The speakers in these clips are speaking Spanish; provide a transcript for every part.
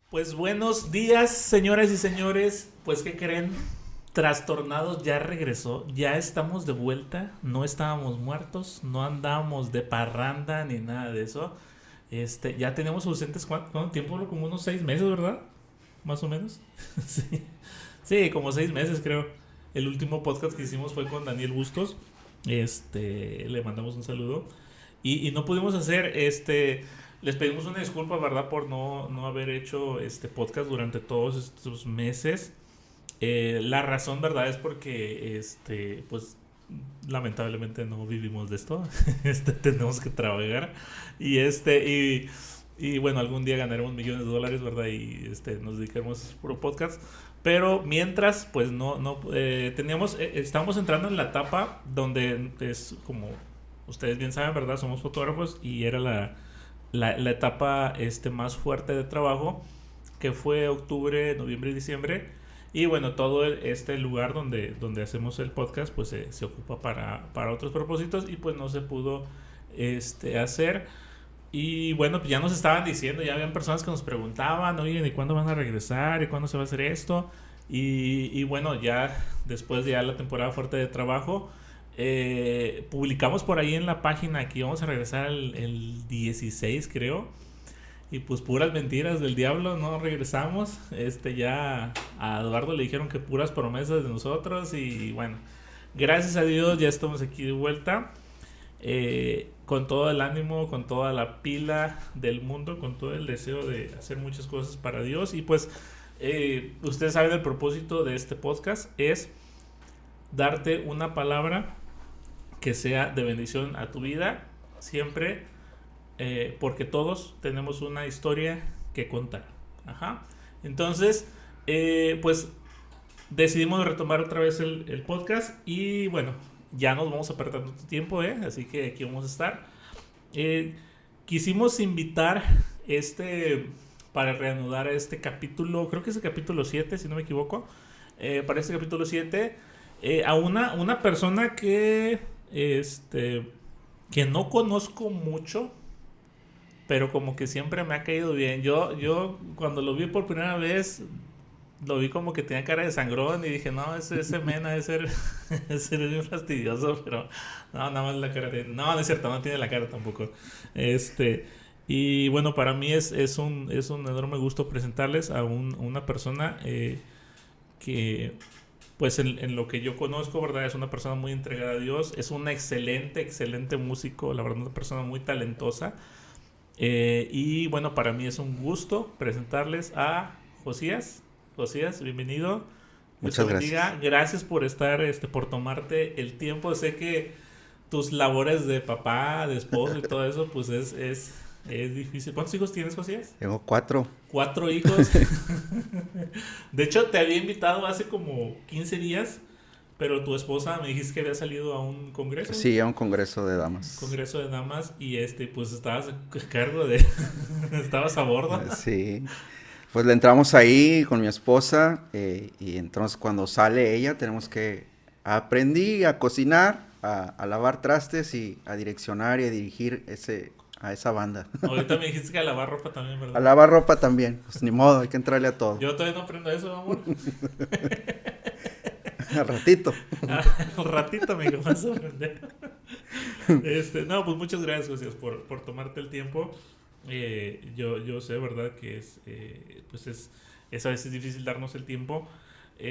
Pues buenos días, señoras y señores. Pues, ¿qué creen? Trastornados ya regresó, ya estamos de vuelta. No estábamos muertos, no andábamos de parranda ni nada de eso. Ya tenemos ausentes, ¿cuánto tiempo? Como unos 6 meses, ¿verdad? Más o menos. Sí, sí, como 6 meses creo. El último podcast que hicimos fue con Daniel Bustos. Le mandamos un saludo. Y no pudimos hacer, les pedimos una disculpa, ¿verdad? Por no haber hecho este podcast durante todos estos meses. La razón, ¿verdad? Es porque, pues, lamentablemente no vivimos de esto. Tenemos que trabajar. Y y bueno, algún día ganaremos millones de dólares, ¿verdad? Y nos dedicaremos a puro podcast. Pero mientras, pues estamos entrando en la etapa donde es como ustedes bien saben, ¿verdad? Somos fotógrafos y era la etapa más fuerte de trabajo, que fue octubre, noviembre y diciembre. Y bueno, todo este lugar donde hacemos el podcast, pues se ocupa para otros propósitos y pues no se pudo hacer. Y bueno, pues ya nos estaban diciendo, ya habían personas que nos preguntaban, oye, ¿y cuándo van a regresar? ¿Y cuándo se va a hacer esto? Y bueno, ya después de ya la temporada fuerte de trabajo, publicamos por ahí en la página que íbamos a regresar el 16, creo. Y pues puras mentiras del diablo, no regresamos. Ya a Eduardo le dijeron que puras promesas de nosotros. Y bueno, gracias a Dios ya estamos aquí de vuelta. Con todo el ánimo, con toda la pila del mundo, con todo el deseo de hacer muchas cosas para Dios. Y pues ustedes saben el propósito de este podcast es darte una palabra que sea de bendición a tu vida siempre, porque todos tenemos una historia que contar. Ajá. Entonces, pues decidimos retomar otra vez el podcast y bueno, ya nos vamos a perder tanto tiempo, así que aquí vamos a estar. Eh, Quisimos invitar para reanudar este capítulo, creo que es el capítulo 7 si no me equivoco, para este capítulo 7 a una persona que no conozco mucho, pero como que siempre me ha caído bien. Yo cuando lo vi por primera vez, lo vi como que tenía cara de sangrón y dije, no, ese mena debe ser, ese es bien fastidioso, pero no, nada más la cara de... No, no es cierto, no tiene la cara tampoco. Este, y bueno, para mí es un enorme gusto presentarles a una persona que, pues en lo que yo conozco, ¿verdad? Es una persona muy entregada a Dios, es un excelente, excelente músico, la verdad, una persona muy talentosa. Y bueno, para mí es un gusto presentarles a Josías. Josías, bienvenido. Dios te Muchas gracias. bendiga. Gracias por estar, por tomarte el tiempo. Sé que tus labores de papá, de esposo y todo eso, pues es difícil. ¿Cuántos hijos tienes, Josías? Tengo 4. 4 hijos. De hecho, te había invitado hace como 15 días, pero tu esposa me dijiste que había salido a un congreso. Sí, a un congreso de Un damas. congreso de damas y pues estabas a cargo de estabas a bordo. Sí. Pues le entramos ahí con mi esposa y entonces cuando sale ella tenemos que... Aprendí a cocinar, a lavar trastes y a direccionar y a dirigir a esa banda. Ahorita me dijiste que a lavar ropa también, A ¿verdad? lavar ropa también. Pues ni modo, hay que entrarle a todo. Yo todavía no aprendo eso, amor. Al ratito. Al ratito me vas a aprender. No, pues muchas gracias, José, por tomarte el tiempo. Yo sé, ¿verdad? Que pues es a veces difícil darnos el tiempo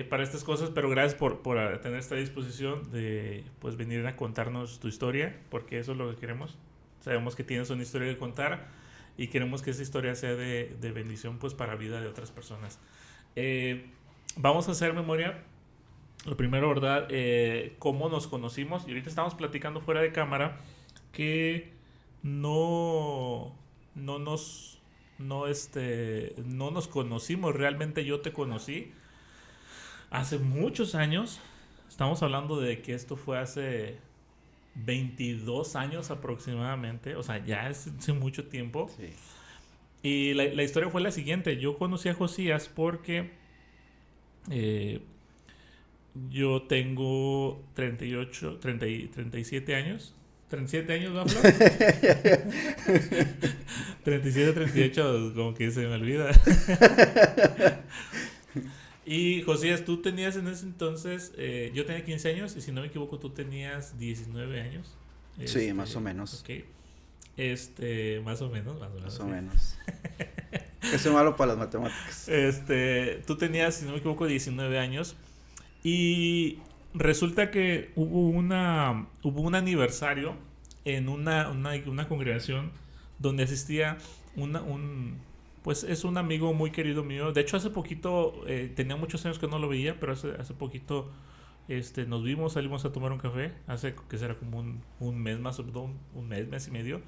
para estas cosas, pero gracias por tener esta disposición de pues venir a contarnos tu historia, porque eso es lo que queremos. Sabemos que tienes una historia que contar y queremos que esa historia sea de bendición pues para la vida de otras personas. Vamos a hacer memoria. Lo primero, ¿verdad? ¿Cómo nos conocimos? Y ahorita estamos platicando fuera de cámara que no, no nos, no nos conocimos. Realmente yo te conocí hace muchos años. Estamos hablando de que esto fue hace 22 años aproximadamente. O sea, ya es hace mucho tiempo. Sí. Y la historia fue la siguiente. Yo conocí a Josías porque eh, yo tengo 38, 37 años. 37 años, ¿va, Flor? 37, 38, como que se me olvida. Y Josías, tú tenías en ese entonces, yo tenía 15 años y si no me equivoco tú tenías 19 años. Sí, más o menos. Ok. Más o menos. Más o Sí. menos. Que soy malo para las matemáticas. Tú tenías, si no me equivoco, 19 años y resulta que hubo un aniversario en una congregación donde asistía pues es un amigo muy querido mío. De hecho, hace poquito, tenía muchos años que no lo veía, pero hace poquito nos vimos, salimos a tomar un café, hace que será como un mes más o menos, un mes y medio.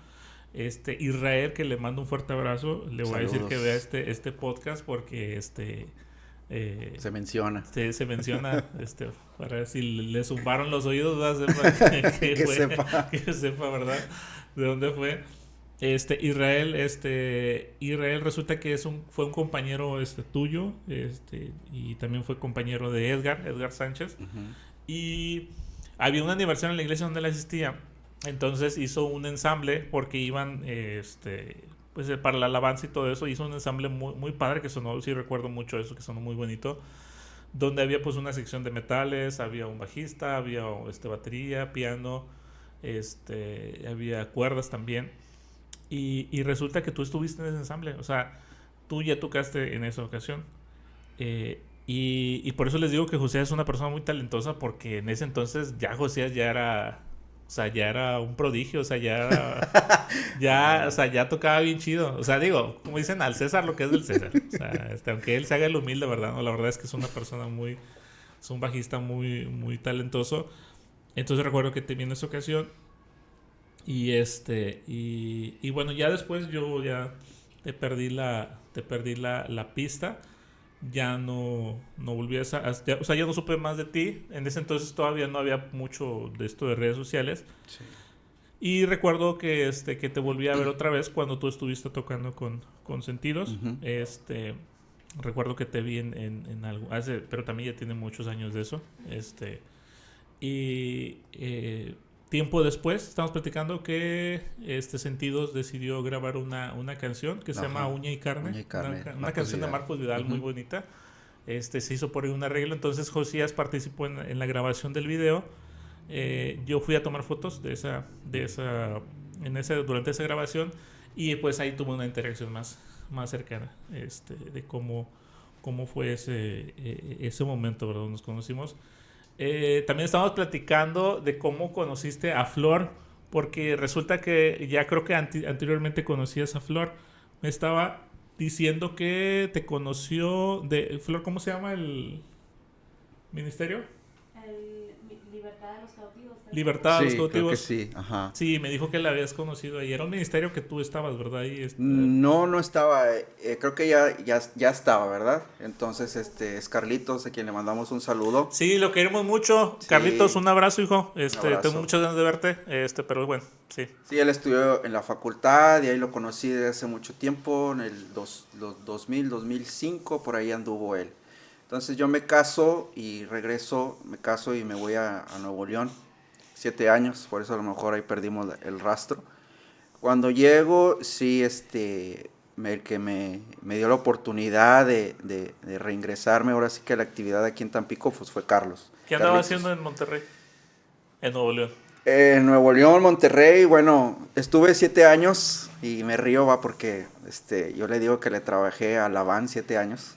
Israel, que le mando un fuerte abrazo, le voy a decir que vea este podcast porque se menciona. Se menciona, para ver si le zumbaron los oídos, va a sepa que sepa. Que sepa, ¿verdad? De dónde fue. Israel resulta que fue un compañero tuyo, y también fue compañero de Edgar Sánchez. Uh-huh. Y había un aniversario en la iglesia donde él asistía. Entonces hizo un ensamble porque iban, pues para la alabanza y todo eso, hizo un ensamble muy, muy padre que sonó, sí recuerdo mucho eso, que sonó muy bonito, donde había pues una sección de metales, había un bajista, había batería, piano, había cuerdas también. Y resulta que tú estuviste en ese ensamble, o sea, tú ya tocaste en esa ocasión. Y por eso les digo que José es una persona muy talentosa, porque en ese entonces ya José ya era un prodigio, o sea, ya tocaba bien chido. O sea, digo, como dicen, al César lo que es del César. O sea, aunque él se haga el humilde, ¿verdad? No, la verdad es que es una persona es un bajista muy, muy talentoso. Entonces recuerdo que te vi en esa ocasión. Y bueno, ya después yo ya te perdí la pista. Ya no volví o sea, ya no supe más de ti. En ese entonces todavía no había mucho de esto de redes sociales. Sí. Y recuerdo que que te volví a ver otra vez cuando tú estuviste tocando con Sentidos. Uh-huh. Recuerdo que te vi en algo pero también ya tiene muchos años de eso. Y tiempo después estamos platicando que Sentidos decidió grabar una canción que se llama Uña y Carne. Una canción de Marcos Vidal, uh-huh, muy bonita. Se hizo por ahí un arreglo. Entonces Josías participó en la grabación del video. Yo fui a tomar fotos durante esa grabación, y pues ahí tuve una interacción más cercana, de cómo fue ese momento, ¿verdad? Nos conocimos. También estábamos platicando de cómo conociste a Flor, porque resulta que ya creo que anteriormente conocías a Flor. Me estaba diciendo que te conoció de Flor, ¿cómo se llama el ministerio? Libertad de los Cautivos. Libertad de los Cautivos. Creo que sí, ajá. Sí, me dijo que la habías conocido ahí. Era un ministerio que tú estabas, ¿verdad? Ahí, No estaba. Creo que ya estaba, ¿verdad? Entonces, es Carlitos, a quien le mandamos un saludo. Sí, lo queremos mucho. Sí. Carlitos, un abrazo, hijo. Un abrazo. Tengo muchas ganas de verte, pero bueno, sí. Sí, él estudió en la facultad y ahí lo conocí desde hace mucho tiempo, en el 2005, por ahí anduvo él. Entonces yo me caso y me voy a Nuevo León, 7 años, por eso a lo mejor ahí perdimos el rastro. Cuando llego, sí, el que me dio la oportunidad de reingresarme, ahora sí que la actividad aquí en Tampico, pues fue Carlos. ¿Qué andaba haciendo en Monterrey? En Nuevo León. En Nuevo León, Monterrey, bueno, estuve 7 años y me río, porque yo le digo que le trabajé a la van 7 años.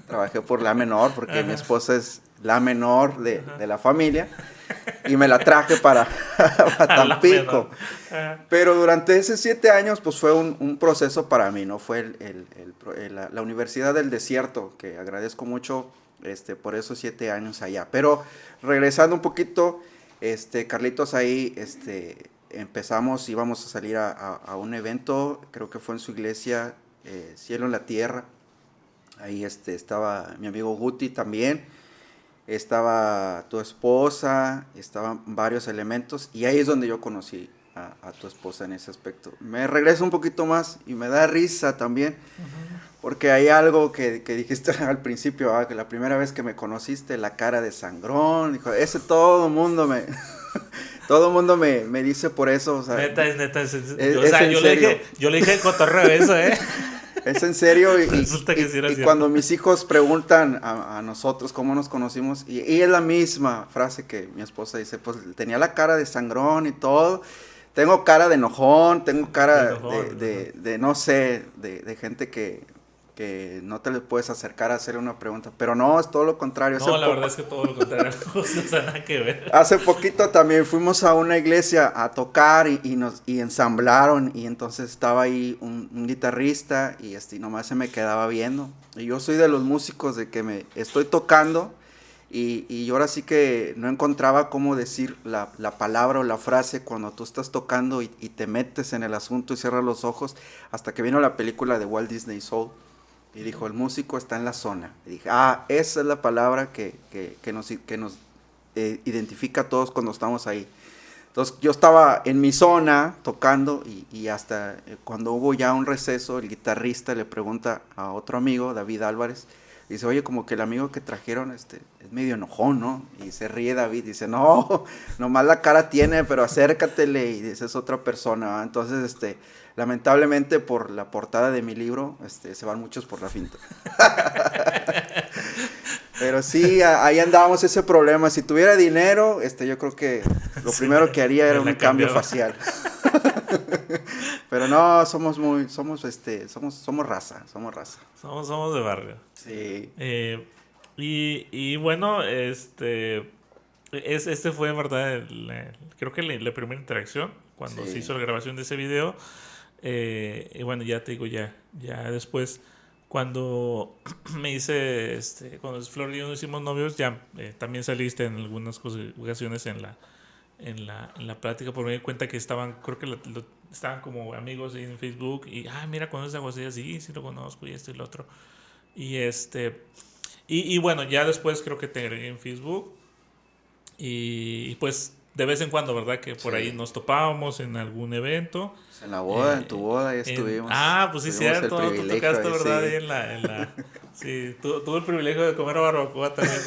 Trabajé por la menor, porque ajá, mi esposa es la menor de la familia, y me la traje para Tampico. Pero durante esos 7 años, pues fue un proceso para mí, ¿no? Fue la Universidad del Desierto, que agradezco mucho por esos 7 años allá. Pero regresando un poquito, Carlitos ahí, íbamos a salir a un evento, creo que fue en su iglesia, Cielo en la Tierra. Ahí estaba mi amigo Guti también, estaba tu esposa, estaban varios elementos, y ahí es donde yo conocí a tu esposa en ese aspecto. Me regreso un poquito más y me da risa también, uh-huh, porque hay algo que dijiste al principio, que la primera vez que me conociste, la cara de sangrón, dijo, todo Todo el mundo me dice por eso, o sea. Neta. O Es sea, en serio. yo le dije cotorreo eso, Es en serio Resulta que sí era y cierto. cuando mis hijos preguntan a nosotros cómo nos conocimos, y es la misma frase que mi esposa dice, pues tenía la cara de sangrón y todo, tengo cara de enojón, tengo cara De enojón, de no sé, de gente que no te le puedes acercar a hacer una pregunta, pero no, es todo lo contrario. No, la verdad es que todo lo contrario, o sea, nada que ver. Hace poquito también fuimos a una iglesia a tocar y ensamblaron y entonces estaba ahí un guitarrista y nomás se me quedaba viendo. Y yo soy de los músicos de que me estoy tocando y ahora sí que no encontraba cómo decir la palabra o la frase cuando tú estás tocando y te metes en el asunto y cierras los ojos hasta que vino la película de Walt Disney Soul. Y dijo, el músico está en la zona. Y dije, esa es la palabra que nos identifica a todos cuando estamos ahí. Entonces yo estaba en mi zona tocando y hasta cuando hubo ya un receso, el guitarrista le pregunta a otro amigo, David Álvarez, dice, oye, como que el amigo que trajeron es medio enojón, ¿no? Y se ríe David, dice, no, nomás la cara tiene, pero acércatele, y dice, es otra persona, ¿va? Entonces, lamentablemente por la portada de mi libro, se van muchos por la finta. Pero sí, ahí andábamos ese problema. Si tuviera dinero, yo creo que lo primero que haría era un cambio facial. Pero no, somos raza. Somos de barrio. Sí. Y bueno, este fue, en verdad, creo que la primera interacción cuando se hizo la grabación de ese video. Y bueno, ya te digo, ya después, cuando me hice, cuando Flor y yo nos hicimos novios, ya también saliste en algunas ocasiones en la plática, por me di cuenta que estaban, creo que estaban como amigos ahí en Facebook, y, mira, ¿conoces a José? Sí lo conozco, y esto y lo otro. Y y bueno, ya después creo que te agregué en Facebook, y pues de vez en cuando, ¿verdad? Que por ahí nos topábamos en algún evento. En la boda, en tu boda, ya estuvimos. Pues sí, cierto, tú tocaste, ¿verdad? Sí. Ahí en la sí, tuve el privilegio de comer barbacoa también.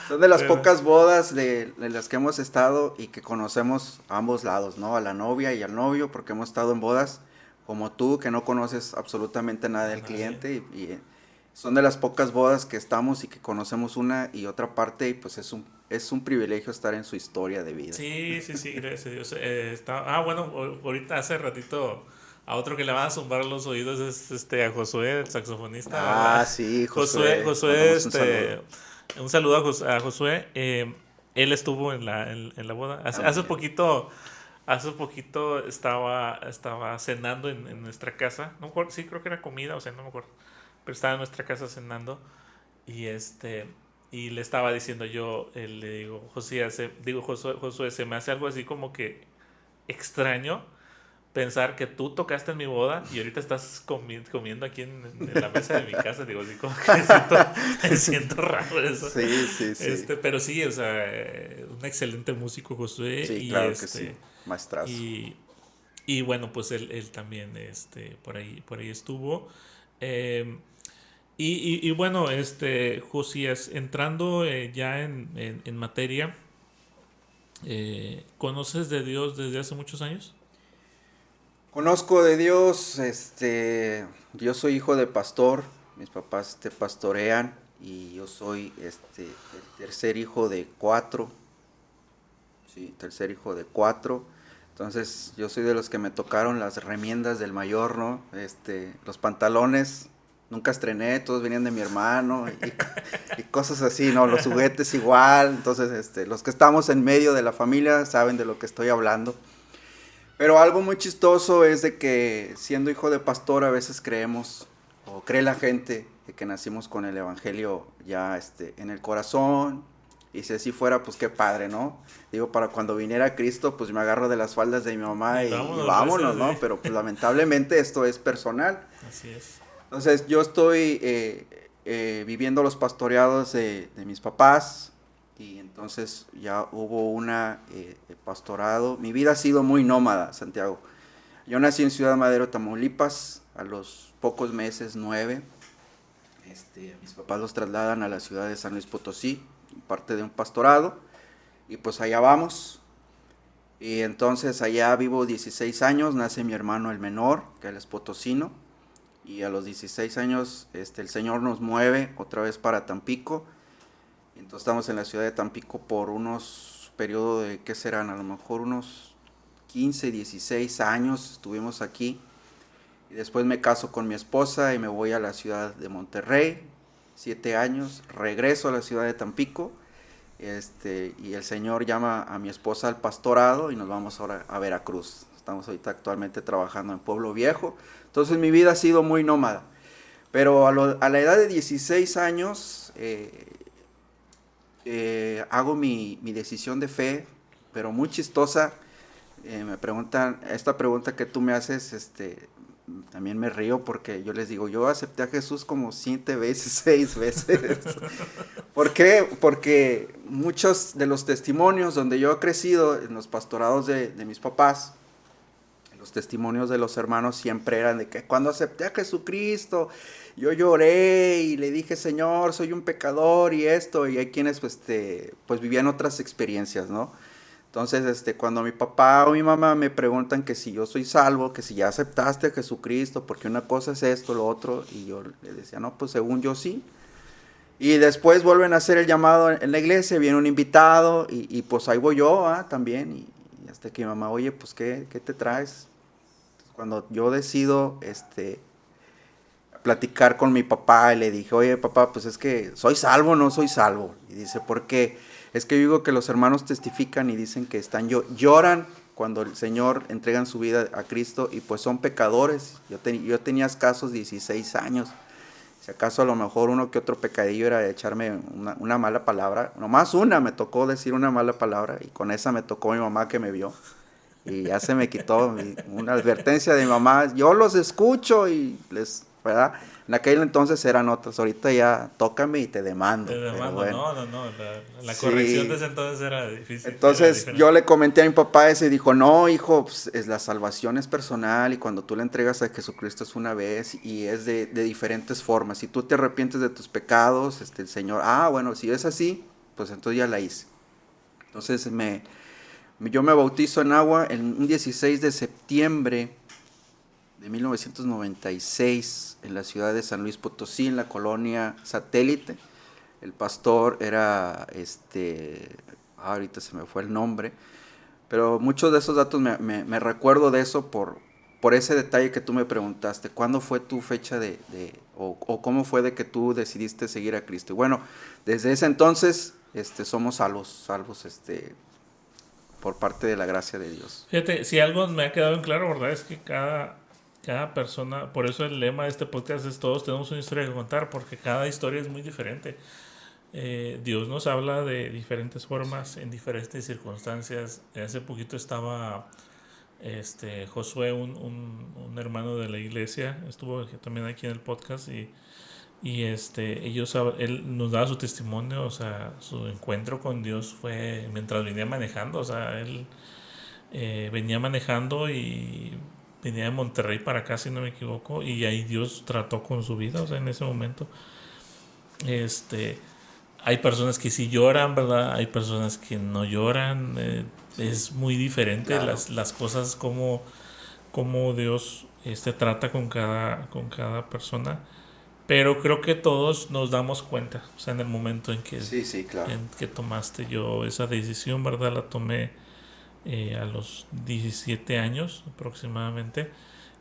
Son de las pocas bodas de las que hemos estado y que conocemos a ambos lados, ¿no? A la novia y al novio, porque hemos estado en bodas como tú, que no conoces absolutamente nada del cliente y son de las pocas bodas que estamos y que conocemos una y otra parte y pues es un privilegio estar en su historia de vida. Sí, gracias a Dios. Bueno, ahorita hace ratito a otro que le van a zumbar los oídos es a Josué, el saxofonista. ¿Verdad? Sí, Josué, un saludo a Josué. Él estuvo en la boda. Hace poquito estaba cenando en nuestra casa. No me acuerdo, sí, creo que era comida, o sea, no me acuerdo. Pero estaba en nuestra casa cenando y y le estaba diciendo yo, le digo, Josué, se me hace algo así como que extraño pensar que tú tocaste en mi boda y ahorita estás comiendo aquí en la mesa de mi casa. Digo, así como que me siento raro eso. Sí. Pero sí, o sea, un excelente músico, Josué. Sí, claro que sí, maestrazo. Y bueno, pues él también por ahí estuvo. Y bueno, Josías, entrando ya en materia, ¿conoces de Dios desde hace muchos años? Conozco de Dios, yo soy hijo de pastor, mis papás pastorean y yo soy el tercer hijo de 4. Sí, tercer hijo de 4. Entonces, yo soy de los que me tocaron las remiendas del mayor, ¿no? Los pantalones nunca estrené, todos venían de mi hermano y cosas así, ¿no? Los juguetes igual. Entonces, los que estamos en medio de la familia saben de lo que estoy hablando. Pero algo muy chistoso es de que siendo hijo de pastor a veces creemos, o cree la gente, de que nacimos con el evangelio ya en el corazón. Y si así fuera, pues qué padre, ¿no? Digo, para cuando viniera Cristo, pues me agarro de las faldas de mi mamá y vámonos, ¿no? Pero pues lamentablemente esto es personal. Así es. Entonces yo estoy viviendo los pastoreados de mis papás. Y entonces ya hubo pastorado. Mi vida ha sido muy nómada, Santiago. Yo nací en Ciudad Madero, Tamaulipas, a los pocos meses, 9. Mis papás los trasladan a la ciudad de San Luis Potosí, parte de un pastorado. y pues allá vamos. Y entonces allá vivo 16 años, nace mi hermano el menor, que él es potosino, y a los 16 años el Señor nos mueve otra vez para Tampico. Entonces estamos en la ciudad de Tampico por unos periodos de, ¿qué serán? A lo mejor unos 15, 16 años estuvimos aquí. Y después me caso con mi esposa y me voy a la ciudad de Monterrey, 7 años, regreso a la ciudad de Tampico. Y el Señor llama a mi esposa al pastorado y nos vamos ahora a Veracruz. Estamos ahorita actualmente trabajando en Pueblo Viejo. Entonces mi vida ha sido muy nómada. Pero a la edad de 16 años hago mi decisión de fe, pero muy chistosa. Me preguntan, esta pregunta que tú me haces, también me río porque yo les digo, yo acepté a Jesús como 7 veces, 6 veces. ¿Por qué? Porque muchos de los testimonios donde yo he crecido, en los pastorados de mis papás, los testimonios de los hermanos siempre eran de que cuando acepté a Jesucristo, yo lloré y le dije, Señor, soy un pecador y esto, y hay quienes pues vivían otras experiencias, ¿no? Entonces, cuando mi papá o mi mamá me preguntan que si yo soy salvo, que si ya aceptaste a Jesucristo, porque una cosa es esto, lo otro, y yo le decía, no, pues según yo sí. Y después vuelven a hacer el llamado en la iglesia, viene un invitado, y pues ahí voy yo también, y hasta que mi mamá, oye, pues ¿qué te traes? Entonces, cuando yo decido platicar con mi papá, y le dije, oye papá, pues es que soy salvo o no soy salvo. Y dice, ¿por qué? Es que yo digo que los hermanos testifican y dicen que lloran cuando el Señor entregan su vida a Cristo y pues son pecadores. Yo tenía escasos 16 años. Si acaso a lo mejor uno que otro pecadillo era de echarme una mala palabra. Nomás me tocó decir una mala palabra y con esa me tocó mi mamá que me vio. Y ya se me quitó una advertencia de mi mamá. Yo los escucho y ¿verdad? En aquel entonces eran otros. Ahorita ya tócame y te demando. Te Pero demando, bueno. no. La Sí. corrección de ese entonces era difícil. Entonces Era yo le comenté a mi papá ese y dijo, no, hijo, pues, la salvación es personal y cuando tú le entregas a Jesucristo es una vez y es de diferentes formas. Si tú te arrepientes de tus pecados, el Señor, bueno, si es así, pues entonces ya la hice. Entonces yo me bautizo en agua en un 16 de septiembre de 1996 en la ciudad de San Luis Potosí, en la colonia Satélite. El pastor era, ahorita se me fue el nombre, pero muchos de esos datos me recuerdo de eso por ese detalle que tú me preguntaste. ¿Cuándo fue tu fecha o cómo fue de que tú decidiste seguir a Cristo? Y bueno, desde ese entonces somos salvos, por parte de la gracia de Dios. Fíjate, si algo me ha quedado en claro, ¿verdad? Es que cada persona, por eso el lema de este podcast es todos tenemos una historia que contar, porque cada historia es muy diferente. Dios nos habla de diferentes formas, en diferentes circunstancias. Hace poquito estaba Josué, un hermano de la iglesia, estuvo también aquí en el podcast y él nos daba su testimonio, o sea, su encuentro con Dios fue mientras venía manejando, o sea, él venía manejando y venía de Monterrey para acá, si no me equivoco, y ahí Dios trató con su vida, o sea, en ese momento. Hay personas que sí lloran, ¿verdad? Hay personas que no lloran. Es muy diferente Claro. las cosas como Dios trata con cada persona. Pero creo que todos nos damos cuenta, o sea, en el momento Sí, claro. en que tomaste yo esa decisión, ¿verdad? La tomé a los 17 años aproximadamente.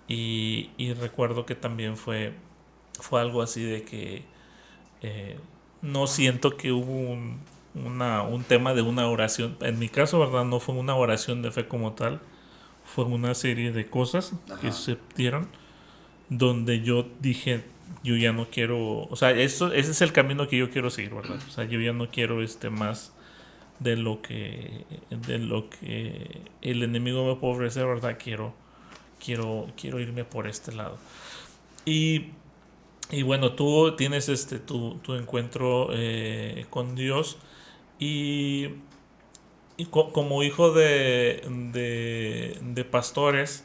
Y recuerdo que también fue algo así de que no siento que hubo un tema de una oración. En mi caso, ¿verdad? No fue una oración de fe como tal. Fue una serie de cosas que Ajá. se dieron donde yo dije, yo ya no quiero, o sea, ese es el camino que yo quiero seguir, ¿verdad? O sea, yo ya no quiero más de lo que el enemigo me puede ofrecer, ¿verdad? Quiero irme por este lado. Y bueno, tú tienes tu encuentro con Dios y como hijo de pastores,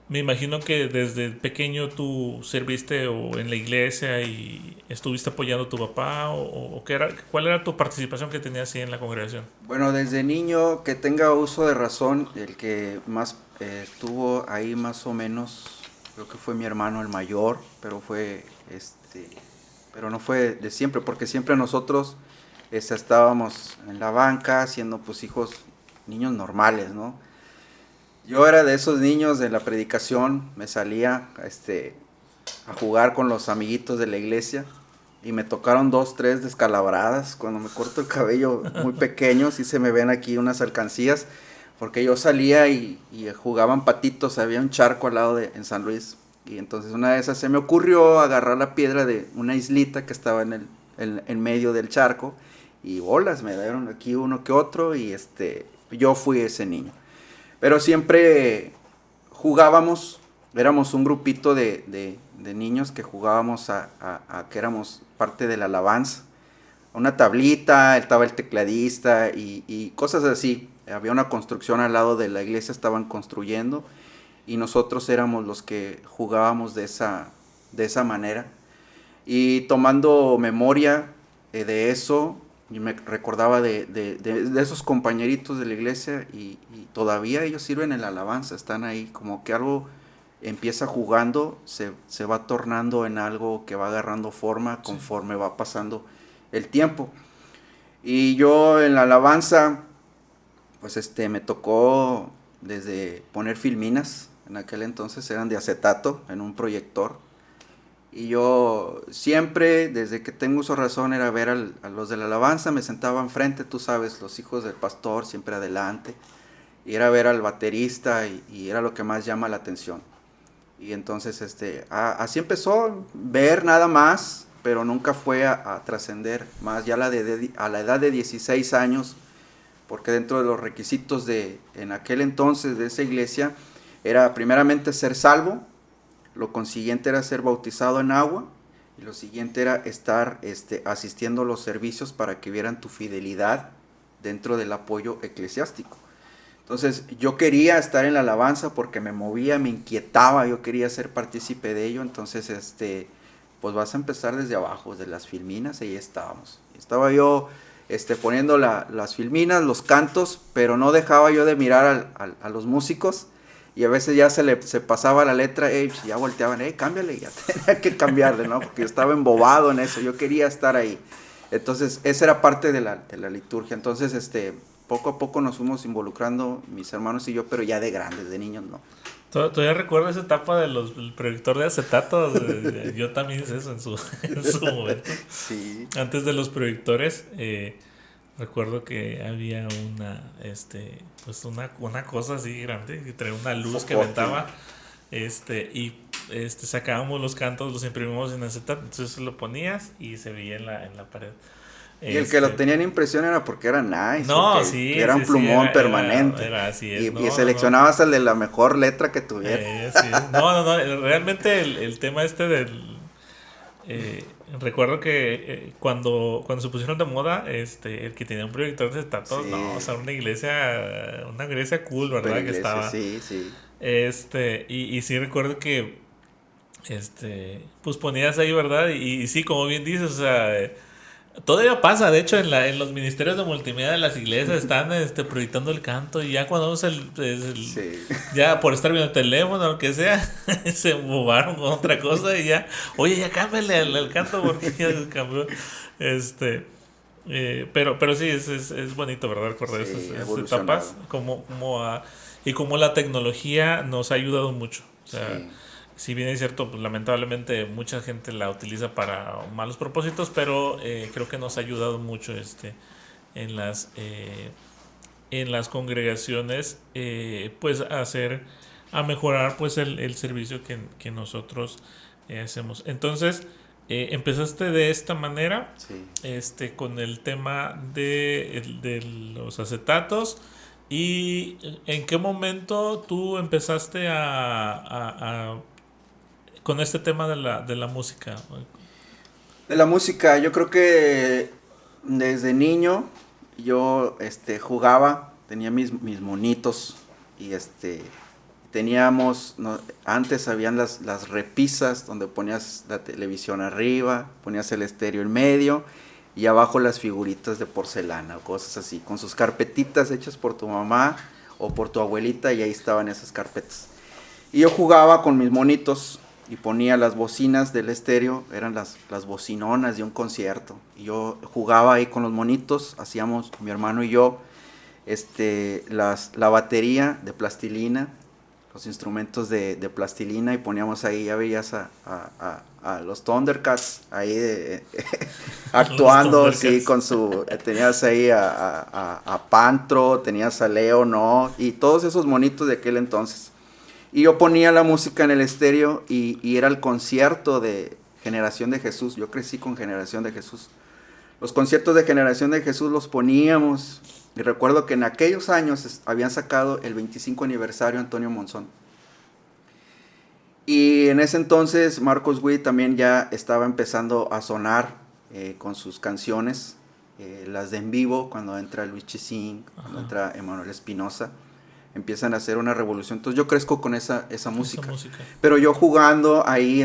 Me imagino que desde pequeño tú serviste o en la iglesia y estuviste apoyando a tu papá o ¿cuál era tu participación que tenías así en la congregación? Bueno, desde niño que tenga uso de razón, el que más estuvo ahí más o menos, creo que fue mi hermano el mayor, pero pero no fue de siempre, porque siempre nosotros estábamos en la banca siendo pues niños normales, ¿no? Yo era de esos niños de la predicación, me salía a jugar con los amiguitos de la iglesia y me tocaron 2, 3 descalabradas cuando me corto el cabello muy pequeño, sí se me ven aquí unas alcancías, porque yo salía y jugaban patitos, había un charco al lado en San Luis, y entonces una de esas se me ocurrió agarrar la piedra de una islita que estaba en medio del charco, y bolas, me dieron aquí uno que otro, y yo fui ese niño. Pero siempre jugábamos, éramos un grupito de niños que jugábamos a que éramos parte de la alabanza. Una tablita, estaba el tecladista y cosas así. Había una construcción al lado de la iglesia, estaban construyendo y nosotros éramos los que jugábamos de esa manera. Y tomando memoria de eso, y me recordaba de esos compañeritos de la iglesia y todavía ellos sirven en la alabanza, están ahí, como que algo empieza jugando, se va tornando en algo que va agarrando forma conforme va pasando el tiempo. Y yo en la alabanza, pues me tocó desde poner filminas, en aquel entonces eran de acetato en un proyector. Y yo siempre, desde que tengo uso razón, era ver a los de la alabanza, me sentaba enfrente, tú sabes, los hijos del pastor, siempre adelante, y era ver al baterista y era lo que más llama la atención. Y entonces así empezó, ver nada más, pero nunca fue a trascender más, ya a la edad de 16 años, porque dentro de los requisitos en aquel entonces de esa iglesia, era primeramente ser salvo, lo consiguiente era ser bautizado en agua y lo siguiente era estar asistiendo a los servicios para que vieran tu fidelidad dentro del apoyo eclesiástico. Entonces yo quería estar en la alabanza porque me movía, me inquietaba, yo quería ser partícipe de ello. Entonces pues vas a empezar desde abajo, de las filminas, y ahí estábamos. Estaba yo poniendo las filminas, los cantos, pero no dejaba yo de mirar a los músicos. Y a veces ya se pasaba la letra, ya volteaban, cámbiale, ya tenía que cambiarle, ¿no? Porque yo estaba embobado en eso, yo quería estar ahí. Entonces, esa era parte de la liturgia. Entonces, poco a poco nos fuimos involucrando, mis hermanos y yo, pero ya de grandes, de niños, ¿no? Todavía recuerdo esa etapa del proyector de acetato. Yo también hice eso en su momento. Sí. Antes de los proyectores, recuerdo que había una cosa así grande que traía una luz que aventaba, y sacábamos los cantos, los imprimimos en acetato, entonces lo ponías y se veía en la pared. Y el que lo tenía en impresión era porque era nice. No, sí. Que era un plumón permanente. Era así. Y seleccionabas el de la mejor letra que tuviera. Sí. No. Realmente el tema recuerdo que cuando se pusieron de moda, el que tenía un proyector de acetato, Sí. no, o sea, una iglesia cool, ¿verdad? Iglesia, que estaba. Sí. Y sí recuerdo que, pues ponías ahí, ¿verdad? Y sí, como bien dices, o sea, todavía pasa, de hecho, en los ministerios de multimedia de las iglesias están proyectando el canto y ya cuando vemos Sí. ya por estar viendo el teléfono o lo que sea, se embobaron con otra cosa y ya, oye, ya cámbiale al canto porque ya se cambió. Pero sí, es bonito, ¿verdad? Recordar Sí, esas etapas y como la tecnología nos ha ayudado mucho. O sea, Sí. si bien es cierto, pues lamentablemente mucha gente la utiliza para malos propósitos, pero creo que nos ha ayudado mucho en las congregaciones, pues a mejorar pues el servicio que nosotros hacemos. Entonces, empezaste de esta manera, Sí. con el tema de los acetatos. ¿Y en qué momento tú empezaste con este tema de la música? De la música, yo creo que desde niño yo jugaba, tenía mis monitos y teníamos, antes habían las repisas donde ponías la televisión arriba, ponías el estéreo en medio y abajo las figuritas de porcelana o cosas así, con sus carpetitas hechas por tu mamá o por tu abuelita, y ahí estaban esas carpetas. Y yo jugaba con mis monitos y ponía las bocinas del estéreo, eran las bocinonas de un concierto. Y yo jugaba ahí con los monitos, hacíamos mi hermano y yo la batería de plastilina, los instrumentos de plastilina, y poníamos ahí, ya veías a los Thundercats ahí actuando, sí, con su, tenías ahí a Pantro, tenías a Leo, ¿no? Y todos esos monitos de aquel entonces. Y yo ponía la música en el estéreo y era el concierto de Generación de Jesús. Yo crecí con Generación de Jesús. Los conciertos de Generación de Jesús los poníamos. Y recuerdo que en aquellos años habían sacado el 25 aniversario Antonio Monzón. Y en ese entonces Marcos Witt también ya estaba empezando a sonar con sus canciones, las de en vivo, cuando entra Luis Chizín, cuando entra Emanuel Espinosa. Empiezan a hacer una revolución. Entonces yo crezco con esa música. Pero yo jugando ahí,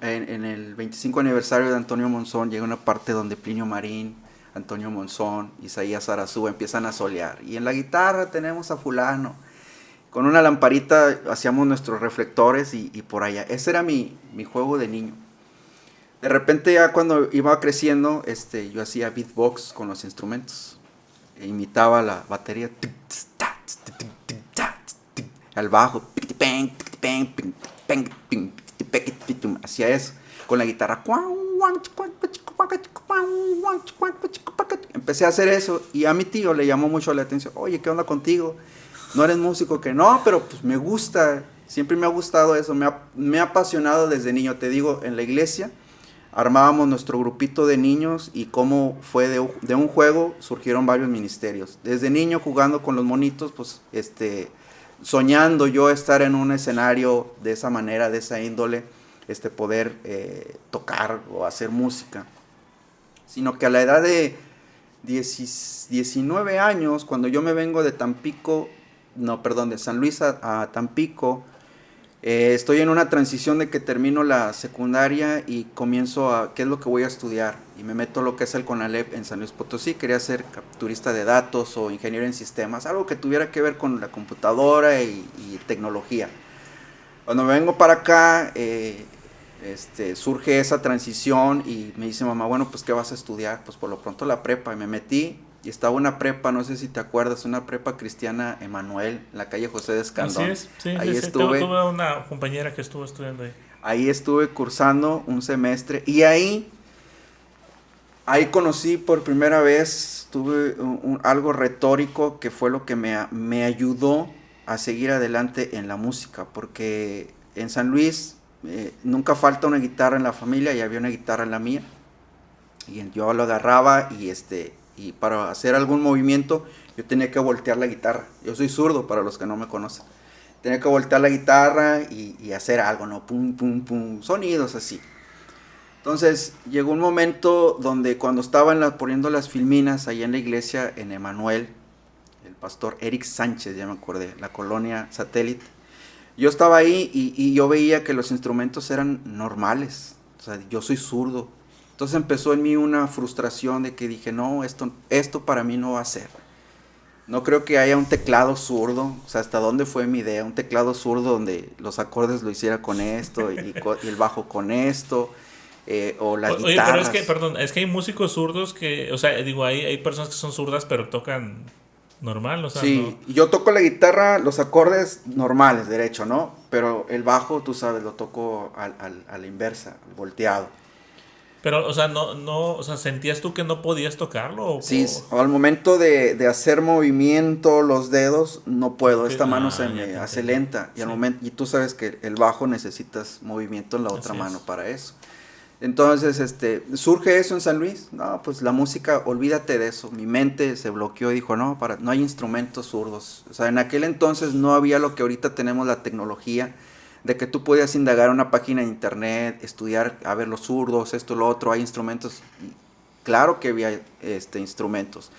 en el 25 aniversario de Antonio Monzón, llega una parte donde Plinio Marín, Antonio Monzón, Isaías Arazúa empiezan a solear. Y en la guitarra tenemos a fulano. Con una lamparita hacíamos nuestros reflectores y por allá. Ese era mi juego de niño. De repente ya cuando iba creciendo, yo hacía beatbox con los instrumentos. Imitaba la batería. Al bajo, hacía eso, con la guitarra. Empecé a hacer eso y a mi tío le llamó mucho la atención. Oye, ¿qué onda contigo? ¿No eres músico? Que no, pero pues me gusta, siempre me ha gustado eso, me ha apasionado desde niño. Te digo, en la iglesia armábamos nuestro grupito de niños y cómo fue de un juego surgieron varios ministerios. Desde niño jugando con los monitos, pues soñando yo estar en un escenario de esa manera, de esa índole, poder tocar o hacer música. Sino que a la edad de 19 años, cuando yo me vengo de de San Luis a Tampico, estoy en una transición de que termino la secundaria y comienzo qué es lo que voy a estudiar. Y me meto lo que es el CONALEP en San Luis Potosí. Quería ser capturista de datos o ingeniero en sistemas, algo que tuviera que ver con la computadora y tecnología. Cuando me vengo para acá, surge esa transición y me dice mamá, bueno, pues ¿qué vas a estudiar? Pues por lo pronto la prepa. Y me metí y estaba una prepa, no sé si te acuerdas, una prepa cristiana Emanuel, en la calle José de Escandón. Así es, sí, ahí sí, estuve. Tuve una compañera que estuvo estudiando ahí. Ahí estuve cursando un semestre y ahí conocí por primera vez, tuve algo retórico que fue lo que me ayudó a seguir adelante en la música, porque en San Luis nunca falta una guitarra en la familia y había una guitarra en la mía y yo lo agarraba y para hacer algún movimiento yo tenía que voltear la guitarra. Yo soy zurdo para los que no me conocen. Tenía que voltear la guitarra y hacer algo, ¿no? Pum, pum, pum, sonidos así. Entonces llegó un momento donde cuando estaban poniendo las filminas ahí en la iglesia en Emanuel, el pastor Eric Sánchez, ya me acordé, la colonia Satélite, yo estaba ahí y yo veía que los instrumentos eran normales. O sea, yo soy zurdo. Entonces empezó en mí una frustración de que dije, no, esto para mí no va a ser. No creo que haya un teclado zurdo. O sea, ¿hasta dónde fue mi idea? Un teclado zurdo donde los acordes lo hiciera con esto y el bajo con esto. O las guitarras. Pero es que hay músicos zurdos que, o sea, digo, hay personas que son zurdas pero tocan normal, o sea, sí, no. Yo toco la guitarra, los acordes normales, derecho, ¿no? Pero el bajo, tú sabes, lo toco a la inversa, volteado. Pero, o sea, o sea, ¿sentías tú que no podías tocarlo? Sí, al momento de hacer movimiento, los dedos, no puedo. Esta mano se me hace lenta. Y, y tú sabes que el bajo necesitas movimiento en la otra mano para eso. Entonces, surge eso en San Luis. No, pues la música, olvídate de eso. Mi mente se bloqueó y dijo, no hay instrumentos zurdos. O sea, en aquel entonces no había lo que ahorita tenemos, la tecnología, de que tú podías indagar una página de internet, estudiar, a ver los zurdos, esto, lo otro, hay instrumentos. Claro que había instrumentos.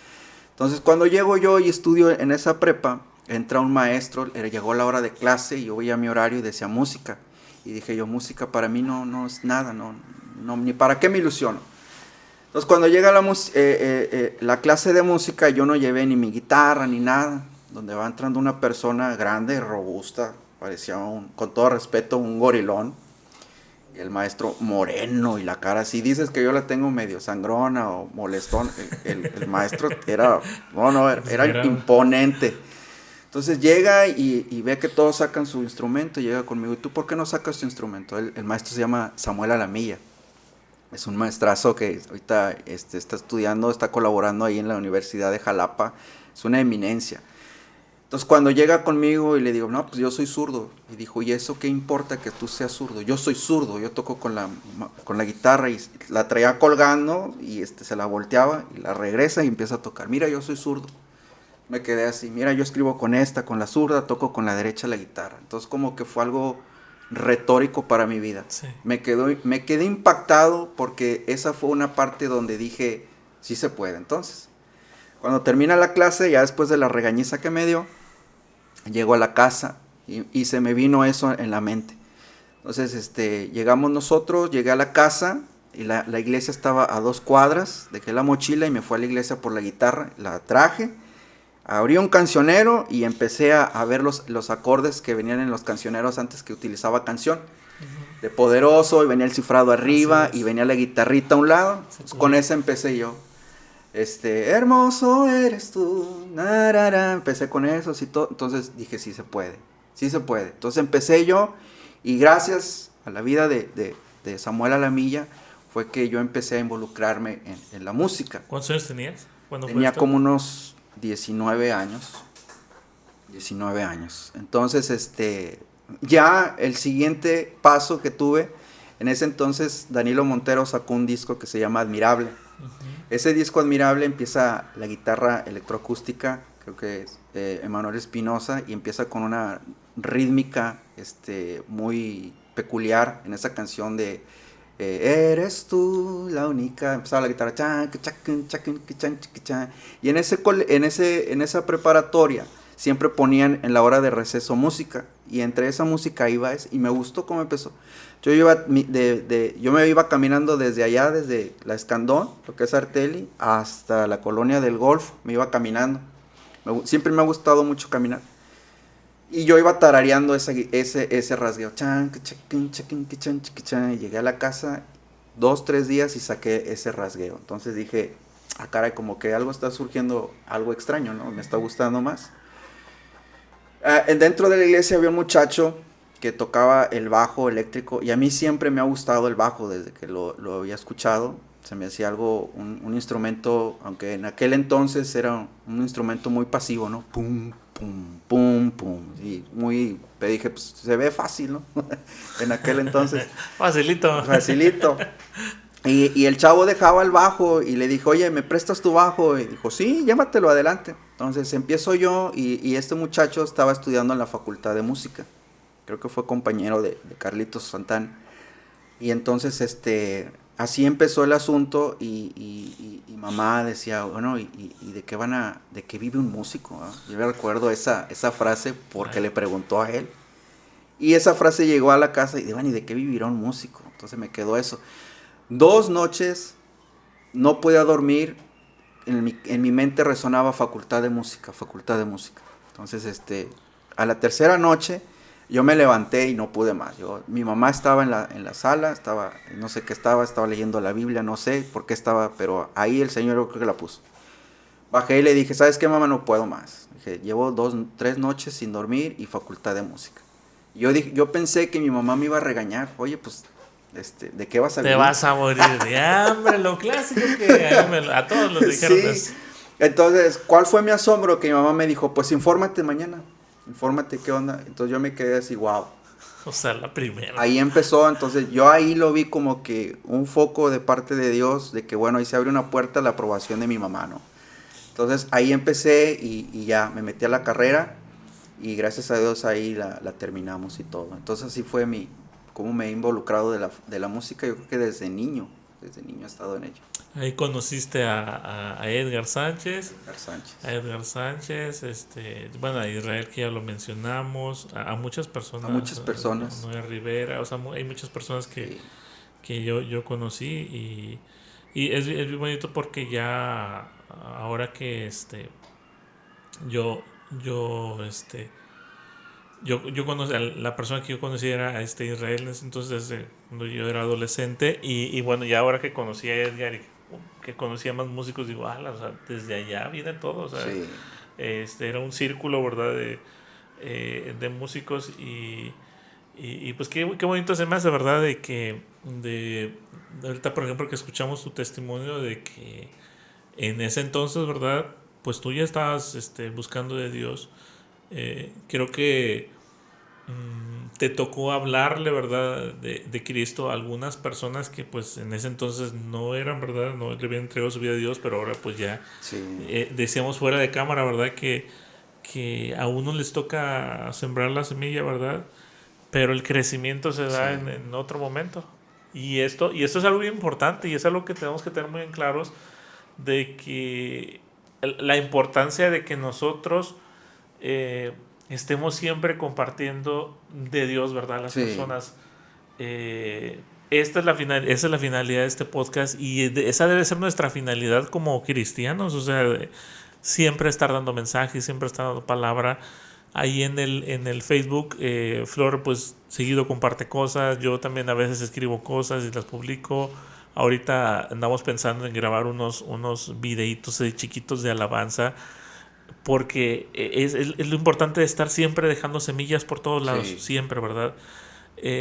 Entonces, cuando llego yo y estudio en esa prepa, entra un maestro, llegó la hora de clase y yo veía mi horario y decía música. Y dije yo, música para mí no es nada, no, ni para qué me ilusiono. Entonces cuando llega la clase de música, yo no llevé ni mi guitarra ni nada, donde va entrando una persona grande, robusta, parecía con todo respeto, un gorilón, y el maestro moreno y la cara así, dices que yo la tengo medio sangrona o molestón, el maestro era imponente. Entonces llega y ve que todos sacan su instrumento y llega conmigo, ¿y tú por qué no sacas tu instrumento? El maestro se llama Samuel Alamilla. Es un maestrazo que ahorita está estudiando, está colaborando ahí en la Universidad de Jalapa. Es una eminencia. Entonces cuando llega conmigo y le digo, no, pues yo soy zurdo. Y dijo, ¿y eso qué importa que tú seas zurdo? Yo soy zurdo, yo toco con la guitarra y la traía colgando y se la volteaba y la regresa y empieza a tocar. Mira, yo soy zurdo. Me quedé así, mira, yo escribo con la zurda, toco con la derecha la guitarra. Entonces como que fue algo retórico para mi vida. Sí. Me quedé impactado porque esa fue una parte donde dije, sí se puede. Entonces, cuando termina la clase, ya después de la regañiza que me dio, llego a la casa y se me vino eso en la mente. Entonces, llegamos nosotros, llegué a la casa y la iglesia estaba a 2 cuadras, dejé la mochila y me fui a la iglesia por la guitarra, la traje, abrí un cancionero y empecé a ver los acordes que venían en los cancioneros antes que utilizaba canción. Uh-huh. De poderoso, y venía el cifrado arriba y venía la guitarrita a un lado. Pues con esa empecé yo. Hermoso eres tú. Narara. Empecé con eso y todo. Entonces dije, sí se puede. Sí se puede. Entonces empecé yo y gracias a la vida de Samuel Alamilla fue que yo empecé a involucrarme en la música. ¿Cuántos años tenías? Tenía como unos 19 años. 19 años. Entonces, ya el siguiente paso que tuve, en ese entonces Danilo Montero sacó un disco que se llama Admirable. Uh-huh. Ese disco Admirable empieza la guitarra electroacústica, creo que es Emanuel Espinosa, y empieza con una rítmica muy peculiar en esa canción de eres tú la única. Empezaba la guitarra y en esa preparatoria siempre ponían en la hora de receso música y entre esa música iba y me gustó cómo empezó. Yo me iba caminando desde allá, desde la Escandón, lo que es Arteli, hasta la colonia del Golfo, me iba caminando. Siempre me ha gustado mucho caminar. Y yo iba tarareando ese rasgueo. Y llegué a la casa 2-3 días y saqué ese rasgueo. Entonces dije, caray, como que algo está surgiendo, algo extraño, ¿no? Me está gustando más. Dentro de la iglesia había un muchacho que tocaba el bajo eléctrico. Y a mí siempre me ha gustado el bajo desde que lo había escuchado. Se me hacía un instrumento, aunque en aquel entonces era un instrumento muy pasivo, ¿no? Pum, pum, pum, pum. Y dije, pues se ve fácil, ¿no? En aquel entonces. Facilito. Y el chavo dejaba el bajo y le dijo, oye, ¿me prestas tu bajo? Y dijo, sí, llévatelo adelante. Entonces empiezo yo y este muchacho estaba estudiando en la Facultad de Música. Creo que fue compañero de Carlitos Santana. Y entonces, así empezó el asunto y mamá decía, bueno, ¿y de qué vive un músico? ¿Eh? Yo me recuerdo esa frase porque le preguntó a él. Y esa frase llegó a la casa y dijo, ¿y de qué vivirá un músico? Entonces me quedó eso. 2 noches no podía dormir, en mi mente resonaba Facultad de Música. Entonces, a la tercera noche yo me levanté y no pude más. Mi mamá estaba en la sala, no sé qué estaba leyendo la Biblia, no sé por qué estaba, pero ahí el Señor yo creo que la puso. Bajé y le dije, ¿sabes qué, mamá? No puedo más. Dije, llevo 3 noches sin dormir y Facultad de Música. Yo pensé que mi mamá me iba a regañar. Oye, pues, ¿de qué vas a vivir? Te vas a morir de hambre, lo clásico que a todos los dijeron. Sí. Eso. Entonces, ¿cuál fue mi asombro? Que mi mamá me dijo, pues infórmate mañana. Infórmate qué onda. Entonces yo me quedé así, wow. O sea, la primera. Ahí empezó, entonces yo ahí lo vi como que un foco de parte de Dios, de que bueno, ahí se abrió una puerta a la aprobación de mi mamá, ¿no? Entonces ahí empecé y ya me metí a la carrera y gracias a Dios ahí la terminamos y todo. Entonces así fue cómo me he involucrado de la música, yo creo que desde niño. desde niño he estado en ello. Ahí conociste a Edgar Sánchez. A Edgar Sánchez, bueno, a Israel, que ya lo mencionamos, a muchas personas. A muchas personas. Noé Rivera, o sea, hay muchas personas que yo conocí y es muy bonito porque ya ahora que yo yo conocí, la persona que yo conocí era Israel en ese entonces, cuando yo era adolescente, y bueno, ya ahora que conocí a Edgar y que conocía más músicos, digo, o sea, desde allá viene todo, o sea, Sí. Era un círculo, ¿verdad? De músicos y pues qué bonito se me hace, ¿verdad? De ahorita, por ejemplo, que escuchamos tu testimonio de que en ese entonces, ¿verdad? Pues tú ya estabas buscando de Dios. Creo que te tocó hablarle, ¿verdad? De Cristo a algunas personas que pues en ese entonces no eran, ¿verdad? No le habían entregado su vida a Dios, pero ahora pues ya Sí. decíamos fuera de cámara, ¿verdad? Que a uno les toca sembrar la semilla, ¿verdad? Pero el crecimiento se da Sí. en otro momento. Y esto es algo bien importante y es algo que tenemos que tener muy en claros de que la importancia de que nosotros estemos siempre compartiendo de Dios, ¿verdad? Las Sí. personas. Esa es la finalidad de este podcast y esa debe ser nuestra finalidad como cristianos, o sea, siempre estar dando mensajes, siempre estar dando palabra. Ahí en el Facebook, Flor pues seguido comparte cosas, yo también a veces escribo cosas y las publico. Ahorita andamos pensando en grabar unos videitos chiquitos de alabanza, porque es lo importante de estar siempre dejando semillas por todos lados, Sí. siempre, ¿verdad?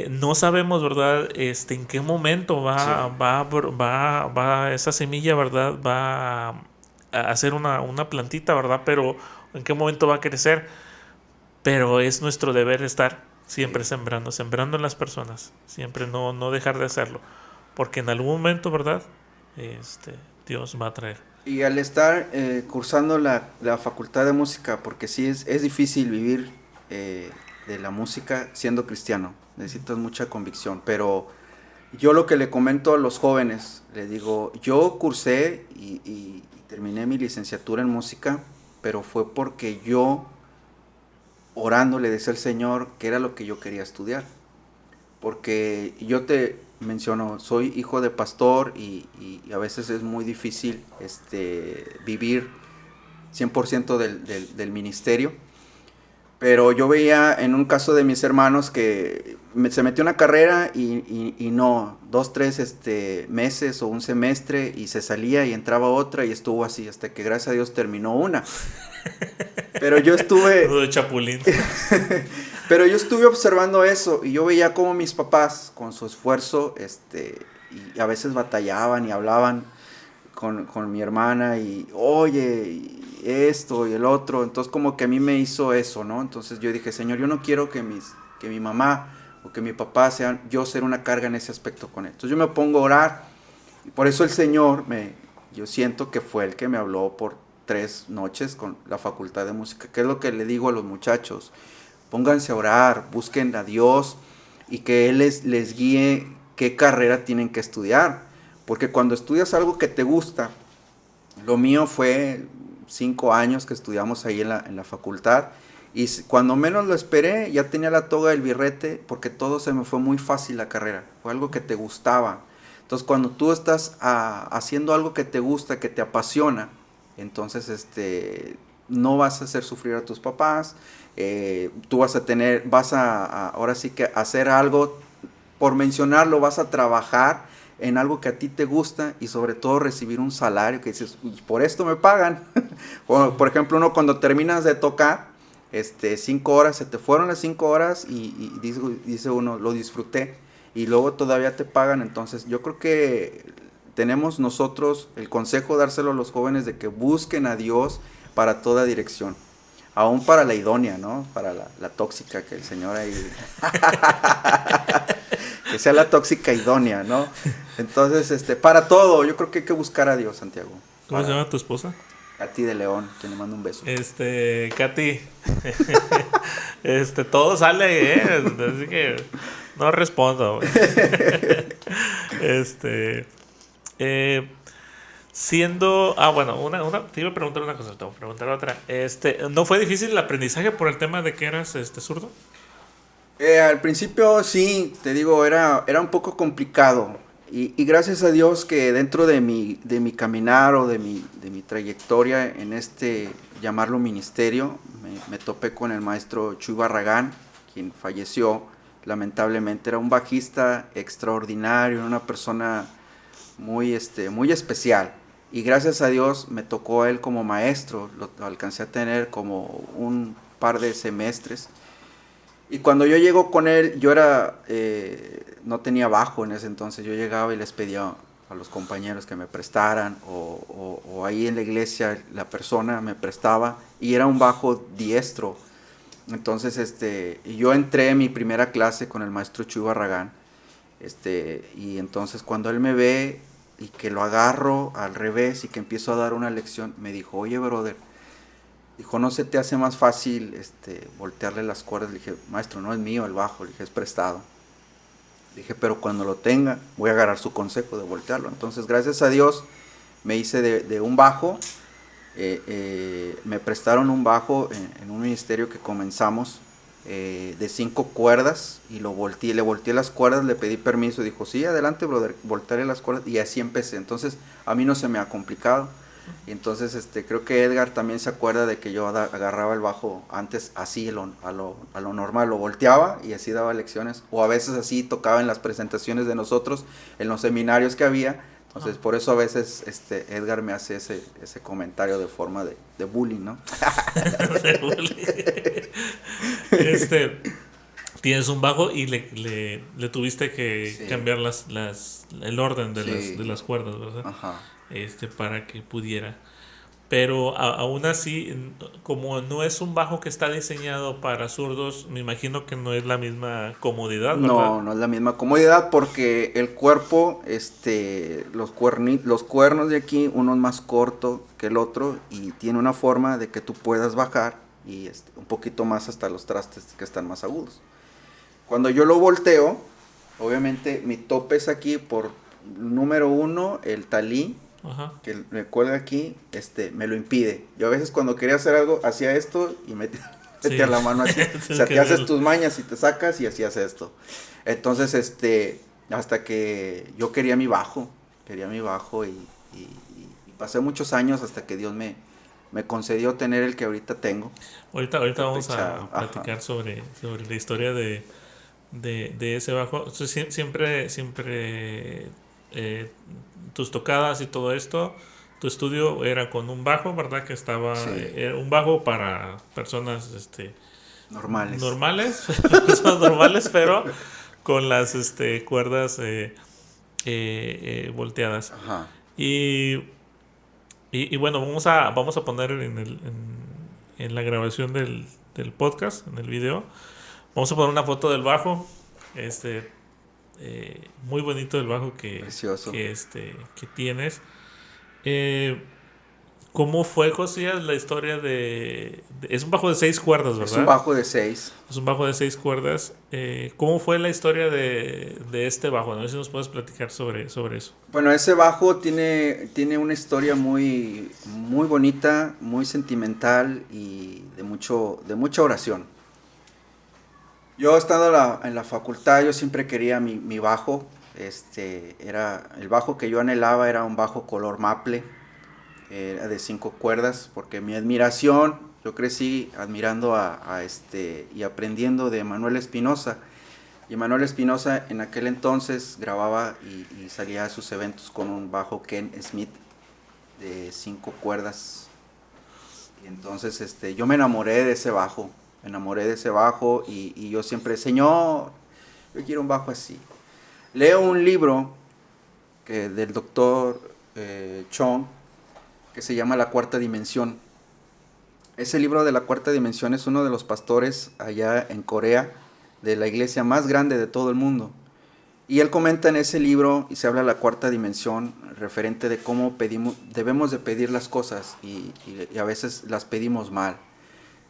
No sabemos, ¿verdad? En qué momento va esa semilla, ¿verdad? Va a hacer una plantita, ¿verdad? Pero en qué momento va a crecer. Pero es nuestro deber estar siempre sembrando en las personas, siempre no dejar de hacerlo, porque en algún momento, ¿verdad? Dios va a traer. Y al estar cursando la facultad de música, porque sí es difícil vivir de la música siendo cristiano, necesitas mucha convicción, pero yo lo que le comento a los jóvenes, les digo, yo cursé y terminé mi licenciatura en música, pero fue porque yo, orando, le decía al Señor que era lo que yo quería estudiar, porque yo te menciono, soy hijo de pastor y a veces es muy difícil vivir 100% del ministerio, pero yo veía en un caso de mis hermanos que se metió una carrera y no, 2, 3 meses o un semestre y se salía y entraba otra y estuvo así hasta que gracias a Dios terminó una. Pero yo estuve... Todo de chapulín. Pero yo estuve observando eso y yo veía cómo mis papás, con su esfuerzo, y a veces batallaban y hablaban con mi hermana y, oye, y esto y el otro. Entonces como que a mí me hizo eso, ¿no? Entonces yo dije, Señor, yo no quiero que mi mamá o que mi papá sean, yo ser una carga en ese aspecto con él. Entonces yo me pongo a orar y por eso el Señor, yo siento que fue el que me habló por 3 noches con la facultad de música, que es lo que le digo a los muchachos. Pónganse a orar, busquen a Dios y que Él les guíe qué carrera tienen que estudiar. Porque cuando estudias algo que te gusta, lo mío fue 5 años que estudiamos ahí en la facultad, y cuando menos lo esperé ya tenía la toga del birrete, porque todo se me fue muy fácil la carrera, fue algo que te gustaba. Entonces cuando tú estás haciendo algo que te gusta, que te apasiona, entonces no vas a hacer sufrir a tus papás, tú vas a ahora sí que hacer algo, por mencionarlo, vas a trabajar en algo que a ti te gusta y sobre todo recibir un salario que dices, por esto me pagan. Por ejemplo, uno cuando terminas de tocar, 5 horas, se te fueron las 5 horas y dice uno, lo disfruté, y luego todavía te pagan. Entonces yo creo que tenemos nosotros el consejo, dárselo a los jóvenes, de que busquen a Dios para toda dirección. Aún para la idónea, ¿no? Para la tóxica, que el Señor ahí... que sea la tóxica idónea, ¿no? Entonces, para todo, yo creo que hay que buscar a Dios, Santiago. ¿Cómo se llama tu esposa? Katy de León, que le mando un beso. Katy. Todo sale, así que no respondo. Siendo... bueno, te iba a preguntar una cosa, te voy a preguntar otra. ¿No fue difícil el aprendizaje por el tema de que eras zurdo? Al principio sí, te digo, era un poco complicado. Y gracias a Dios que dentro de mi caminar o de mi trayectoria en llamarlo ministerio, me topé con el maestro Chuy Barragán, quien falleció lamentablemente. Era un bajista extraordinario, una persona muy especial. Y gracias a Dios me tocó a él como maestro, lo alcancé a tener como un par de semestres. Y cuando yo llego con él, no tenía bajo en ese entonces. Yo llegaba y les pedía a los compañeros que me prestaran, o ahí en la iglesia la persona me prestaba, y era un bajo diestro. Entonces, yo entré en mi primera clase con el maestro Chuy Barragán, y entonces cuando él me ve y que lo agarro al revés y que empiezo a dar una lección, me dijo, oye, brother, dijo, ¿no se te hace más fácil voltearle las cuerdas? Le dije, maestro, no es mío el bajo, le dije, es prestado. Le dije, pero cuando lo tenga, voy a agarrar su consejo de voltearlo. Entonces, gracias a Dios, me hice de un bajo. Me prestaron un bajo en un ministerio que comenzamos de 5 cuerdas, y le volteé las cuerdas, le pedí permiso, dijo, sí, adelante, brother, voltearé las cuerdas, y así empecé. Entonces, a mí no se me ha complicado. Y entonces creo que Edgar también se acuerda de que yo agarraba el bajo antes así, a lo normal, lo volteaba y así daba lecciones, o a veces así tocaba en las presentaciones de nosotros, en los seminarios que había. Entonces por eso a veces Edgar me hace ese comentario de forma de bullying, ¿no? De bullying. Tienes un bajo y le tuviste que Sí. cambiar el orden de, Sí. de las cuerdas, ¿verdad? Ajá. Para que pudiera. Pero aún así, como no es un bajo que está diseñado para zurdos, me imagino que no es la misma comodidad, ¿verdad? No, no es la misma comodidad, porque el cuerpo, los cuernos de aquí, uno es más corto que el otro, y tiene una forma de que tú puedas bajar y un poquito más hasta los trastes que están más agudos. Cuando yo lo volteo, obviamente mi tope es aquí por número 1, el talí, Ajá. que me cuelga aquí, me lo impide. Yo a veces cuando quería hacer algo, hacía esto y metía la mano así. O sea, te haces tus mañas y te sacas y hacías esto. Entonces, hasta que yo quería mi bajo y pasé muchos años hasta que Dios me concedió tener el que ahorita tengo. Ahorita vamos a platicar sobre la historia de ese bajo. Siempre tus tocadas y todo esto, tu estudio era con un bajo, ¿verdad? Que estaba, Sí. Era un bajo para personas Normales. personas normales, pero con las cuerdas volteadas. Ajá. Y bueno, vamos a poner en la grabación del podcast, en el video, vamos a poner una foto del bajo. Muy bonito el bajo Precioso. que tienes. ¿Cómo fue, Josías, la historia es un bajo de 6 cuerdas, ¿verdad? Es un bajo de 6. Es un bajo de 6 cuerdas. ¿Cómo fue la historia de este bajo? No sé si nos puedes platicar sobre eso. Bueno, ese bajo tiene una historia muy, muy bonita, muy sentimental y de mucha oración. Yo estando en la facultad, yo siempre quería mi bajo. El bajo que yo anhelaba era un bajo color maple, era de 5 cuerdas, porque mi admiración, yo crecí admirando y aprendiendo de Manuel Espinosa. Y Manuel Espinosa en aquel entonces grababa y salía a sus eventos con un bajo Ken Smith de 5 cuerdas. Y entonces yo me enamoré de ese bajo. Y yo siempre, Señor, yo quiero un bajo así. Leo un libro del doctor Chong, que se llama La Cuarta Dimensión. Ese libro de La Cuarta Dimensión es uno de los pastores allá en Corea, de la iglesia más grande de todo el mundo. Y él comenta en ese libro, y se habla de la cuarta dimensión, referente de cómo debemos de pedir las cosas, y a veces las pedimos mal.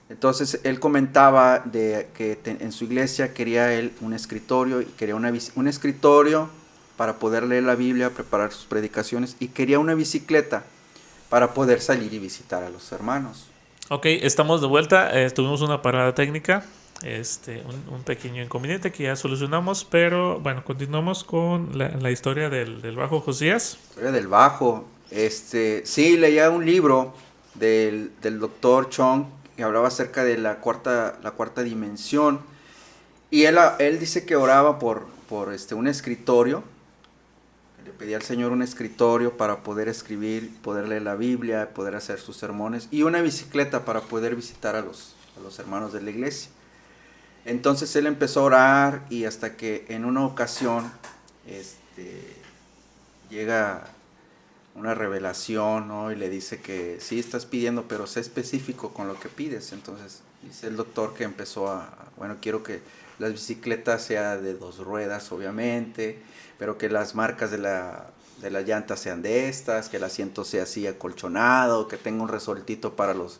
Entonces él comentaba de que en su iglesia quería él un escritorio, y quería un escritorio para poder leer la Biblia, preparar sus predicaciones, y quería una bicicleta para poder salir y visitar a los hermanos. Ok, estamos de vuelta. Tuvimos una parada técnica, un pequeño inconveniente que ya solucionamos, pero bueno, continuamos con la historia del bajo Josías. Historia del bajo. Sí, leía un libro del doctor Chong que hablaba acerca de la cuarta dimensión. Y él dice que oraba por un escritorio. Le pedía al Señor un escritorio para poder escribir, poder leer la Biblia, poder hacer sus sermones. Y una bicicleta para poder visitar a los hermanos de la iglesia. Entonces él empezó a orar y hasta que en una ocasión llega una revelación, ¿no? Y le dice que sí estás pidiendo, pero sé específico con lo que pides. Entonces dice el doctor que empezó quiero que las bicicletas sean de 2 ruedas, obviamente, pero que las marcas de las llantas sean de estas, que el asiento sea así acolchonado, que tenga un resortito para los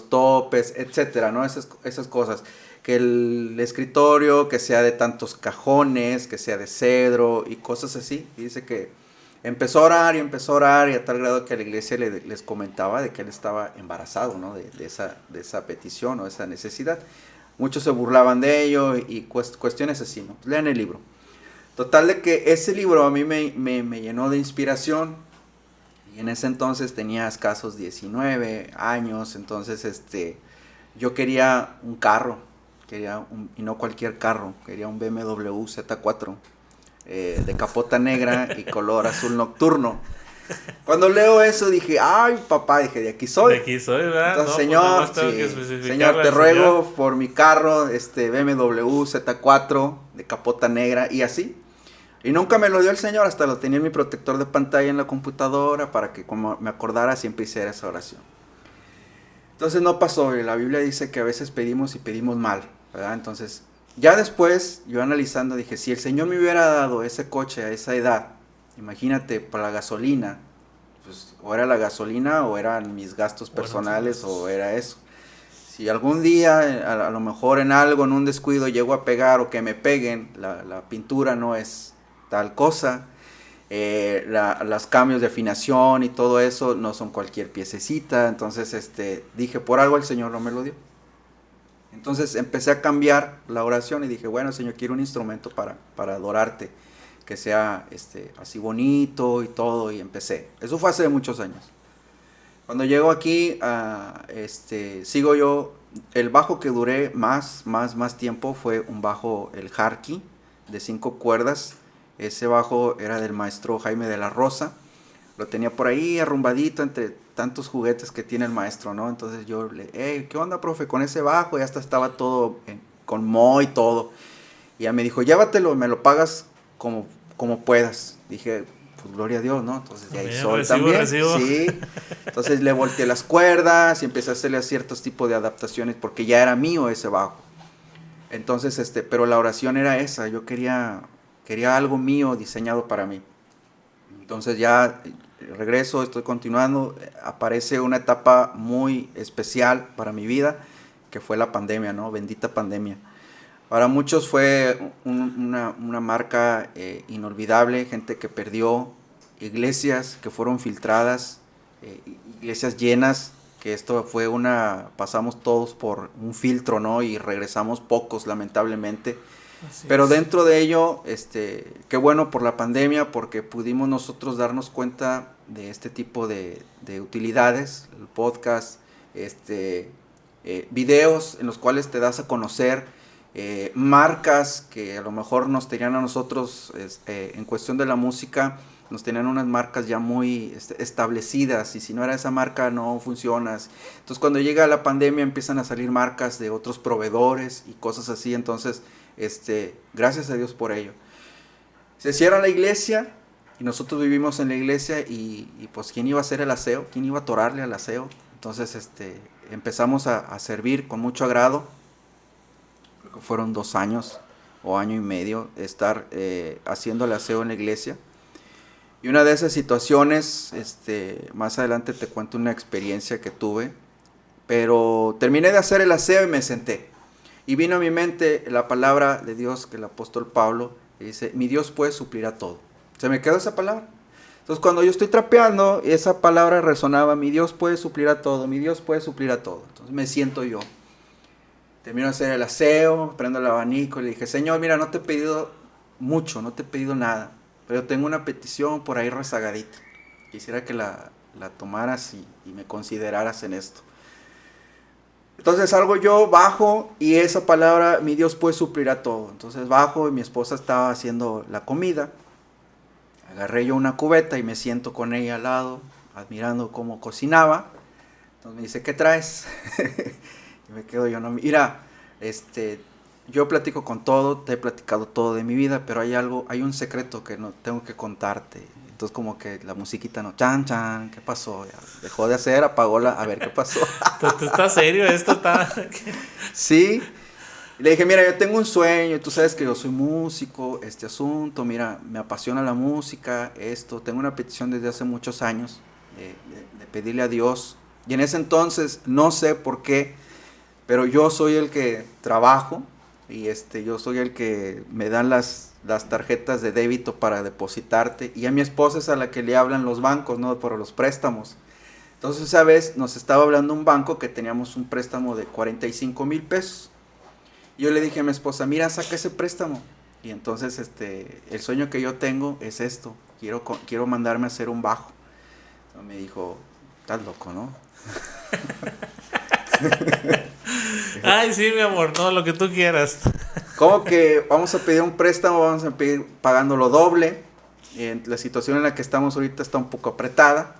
topes, etcétera, ¿no? Esas cosas. Que el escritorio, que sea de tantos cajones, que sea de cedro y cosas así. Y dice que empezó a orar y a tal grado que la iglesia les comentaba de que él estaba embarazado, ¿no? de esa petición o esa necesidad. Muchos se burlaban de ello y cuestiones así, ¿no? Lean el libro. Total de que ese libro a mí me llenó de inspiración. Y en ese entonces tenía escasos 19 años, entonces yo quería un carro, y no cualquier carro, quería un BMW Z4 de capota negra y color azul nocturno. Cuando leo eso dije, ay papá, dije, de aquí soy. De aquí soy, ¿verdad? Entonces, Señor, Señor, te ruego por mi carro, BMW Z4 de capota negra y así. Y nunca me lo dio el Señor, hasta lo tenía en mi protector de pantalla en la computadora para que como me acordara siempre hiciera esa oración. Entonces no pasó, y la Biblia dice que a veces pedimos y pedimos mal, ¿verdad? Entonces, ya después, yo analizando, dije, si el Señor me hubiera dado ese coche a esa edad, imagínate, para la gasolina, pues o era la gasolina o eran mis gastos personales o era eso. Si algún día, a lo mejor en algo, en un descuido, llego a pegar o que me peguen, la pintura no es tal cosa, los cambios de afinación y todo eso no son cualquier piececita. Entonces dije, por algo el Señor no me lo dio. Entonces empecé a cambiar la oración y dije, bueno, Señor, quiero un instrumento para adorarte, que sea así bonito y todo, y empecé. Eso fue hace muchos años. Cuando llego aquí, sigo yo, el bajo que duré más tiempo fue un bajo, el Harky, de 5 cuerdas. Ese bajo era del maestro Jaime de la Rosa. Lo tenía por ahí arrumbadito entre tantos juguetes que tiene el maestro, ¿no? Entonces yo ¿qué onda, profe? Con ese bajo, ya hasta estaba todo con moho y todo. Y ya me dijo, llévatelo, me lo pagas como puedas. Dije, pues gloria a Dios, ¿no? Entonces de ahí soy también. Sí. Entonces le volteé las cuerdas y empecé a hacerle ciertos tipos de adaptaciones porque ya era mío ese bajo. Entonces, pero la oración era esa, yo quería algo mío diseñado para mí. Entonces ya regreso, estoy continuando, aparece una etapa muy especial para mi vida, que fue la pandemia, ¿no? Bendita pandemia. Para muchos fue una marca inolvidable, gente que perdió, iglesias que fueron filtradas, iglesias llenas, que esto fue pasamos todos por un filtro, ¿no? Y regresamos pocos, lamentablemente. Pero dentro de ello, qué bueno por la pandemia, porque pudimos nosotros darnos cuenta de este tipo de utilidades, el podcast, videos en los cuales te das a conocer, marcas que a lo mejor nos tenían a nosotros, en cuestión de la música, nos tenían unas marcas ya muy establecidas, y si no era esa marca no funcionas. Entonces cuando llega la pandemia empiezan a salir marcas de otros proveedores y cosas así. Entonces gracias a Dios por ello. Se cierra la iglesia y nosotros vivimos en la iglesia y pues ¿quién iba a hacer el aseo? ¿Quién iba a atorarle al aseo? Entonces empezamos a servir con mucho agrado. Creo que fueron 2 años o año y medio estar haciendo el aseo en la iglesia. Y una de esas situaciones, más adelante te cuento una experiencia que tuve, pero terminé de hacer el aseo y me senté. Y vino a mi mente la palabra de Dios que el apóstol Pablo dice, mi Dios pues suplirá todo. Se me quedó esa palabra. Entonces cuando yo estoy trapeando, esa palabra resonaba, mi Dios puede suplir a todo, mi Dios puede suplir a todo. Entonces me siento yo. Termino de hacer el aseo, prendo el abanico y le dije, Señor, mira, no te he pedido mucho, no te he pedido nada, pero tengo una petición por ahí rezagadita. Quisiera que la tomaras y me consideraras en esto. Entonces salgo yo, bajo y esa palabra, mi Dios puede suplir a todo. Entonces bajo y mi esposa estaba haciendo la comida. Agarré yo una cubeta y me siento con ella al lado, admirando cómo cocinaba. Entonces me dice, ¿qué traes? Y me quedo yo, no, mira, yo platico con todo, te he platicado todo de mi vida, pero hay un secreto que no tengo que contarte. Entonces como que la musiquita no, chan, chan, ¿qué pasó? Ya dejó de hacer, apagóla, a ver qué pasó. ¿Tú estás serio? Esto está... Sí. Y le dije, mira, yo tengo un sueño, tú sabes que yo soy músico, este asunto, mira, me apasiona la música, tengo una petición desde hace muchos años de pedirle a Dios. Y en ese entonces, no sé por qué, pero yo soy el que trabajo y yo soy el que me dan las tarjetas de débito para depositarte. Y a mi esposa es a la que le hablan los bancos, ¿no? Por los préstamos. Entonces, esa vez nos estaba hablando un banco que teníamos un préstamo de 45,000 pesos. Yo le dije a mi esposa, mira, saca ese préstamo. Y entonces el sueño que yo tengo es esto. Quiero mandarme a hacer un bajo. Entonces me dijo, estás loco, ¿no? Ay, sí, mi amor, todo lo que tú quieras. ¿Cómo que vamos a pedir un préstamo? Vamos a pedir pagándolo doble. La situación en la que estamos ahorita está un poco apretada.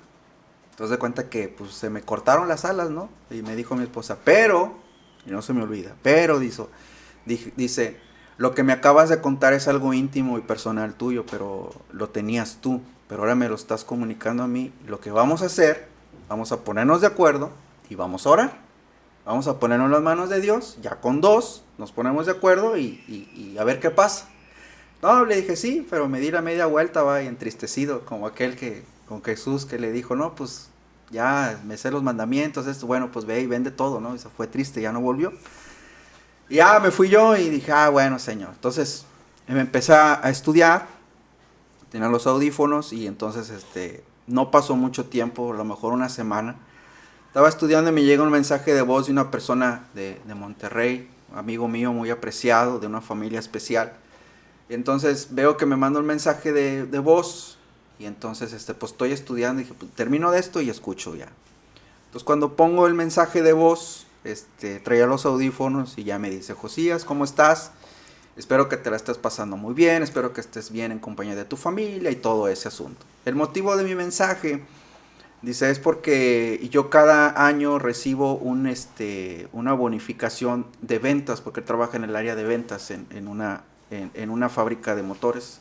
Entonces de cuenta que pues, se me cortaron las alas, ¿no? Y me dijo mi esposa, pero, y no se me olvida, pero dice, lo que me acabas de contar es algo íntimo y personal tuyo, pero lo tenías tú, pero ahora me lo estás comunicando a mí. Lo que vamos a hacer, vamos a ponernos de acuerdo y vamos a orar. Vamos a ponernos en las manos de Dios, ya con 2, nos ponemos de acuerdo y a ver qué pasa. No, le dije sí, pero me di la media vuelta, va, y entristecido, como aquel que, con Jesús que le dijo, no, pues ya me sé los mandamientos, bueno, pues ve y vende todo, ¿no? Y se fue triste, ya no volvió. Y ya me fui yo y dije, bueno, Señor. Entonces me empecé a estudiar, tenía los audífonos y entonces no pasó mucho tiempo, a lo mejor una semana. Estaba estudiando y me llega un mensaje de voz de una persona de Monterrey, amigo mío muy apreciado, de una familia especial. Y entonces veo que me manda un mensaje de voz y entonces pues estoy estudiando y dije, pues, termino de esto y escucho ya. Entonces cuando pongo el mensaje de voz, traía los audífonos y ya me dice, Josías, ¿cómo estás? Espero que te la estés pasando muy bien, espero que estés bien en compañía de tu familia y todo ese asunto. El motivo de mi mensaje, dice, es porque yo cada año recibo una bonificación de ventas, porque trabaja en el área de ventas en una fábrica de motores.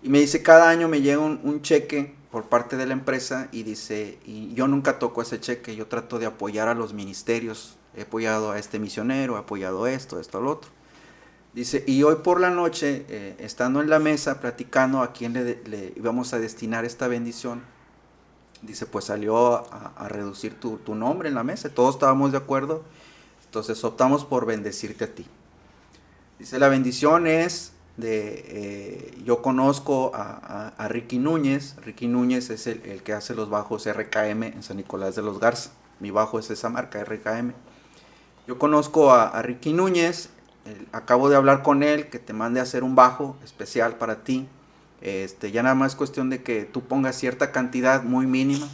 Y me dice, cada año me llega un cheque por parte de la empresa y dice, y yo nunca toco ese cheque, yo trato de apoyar a los ministerios, he apoyado a este misionero, he apoyado esto, lo otro. Dice, y hoy por la noche, estando en la mesa, platicando a quién le íbamos a destinar esta bendición, dice, pues salió a reducir tu nombre en la mesa, todos estábamos de acuerdo, entonces optamos por bendecirte a ti. Dice, la bendición es yo conozco a Ricky Núñez. Ricky Núñez es el que hace los bajos RKM en San Nicolás de los Garza. Mi bajo es esa marca, RKM. Yo conozco a Ricky Núñez, acabo de hablar con él, que te mande a hacer un bajo especial para ti. Ya nada más es cuestión de que tú pongas cierta cantidad muy mínima.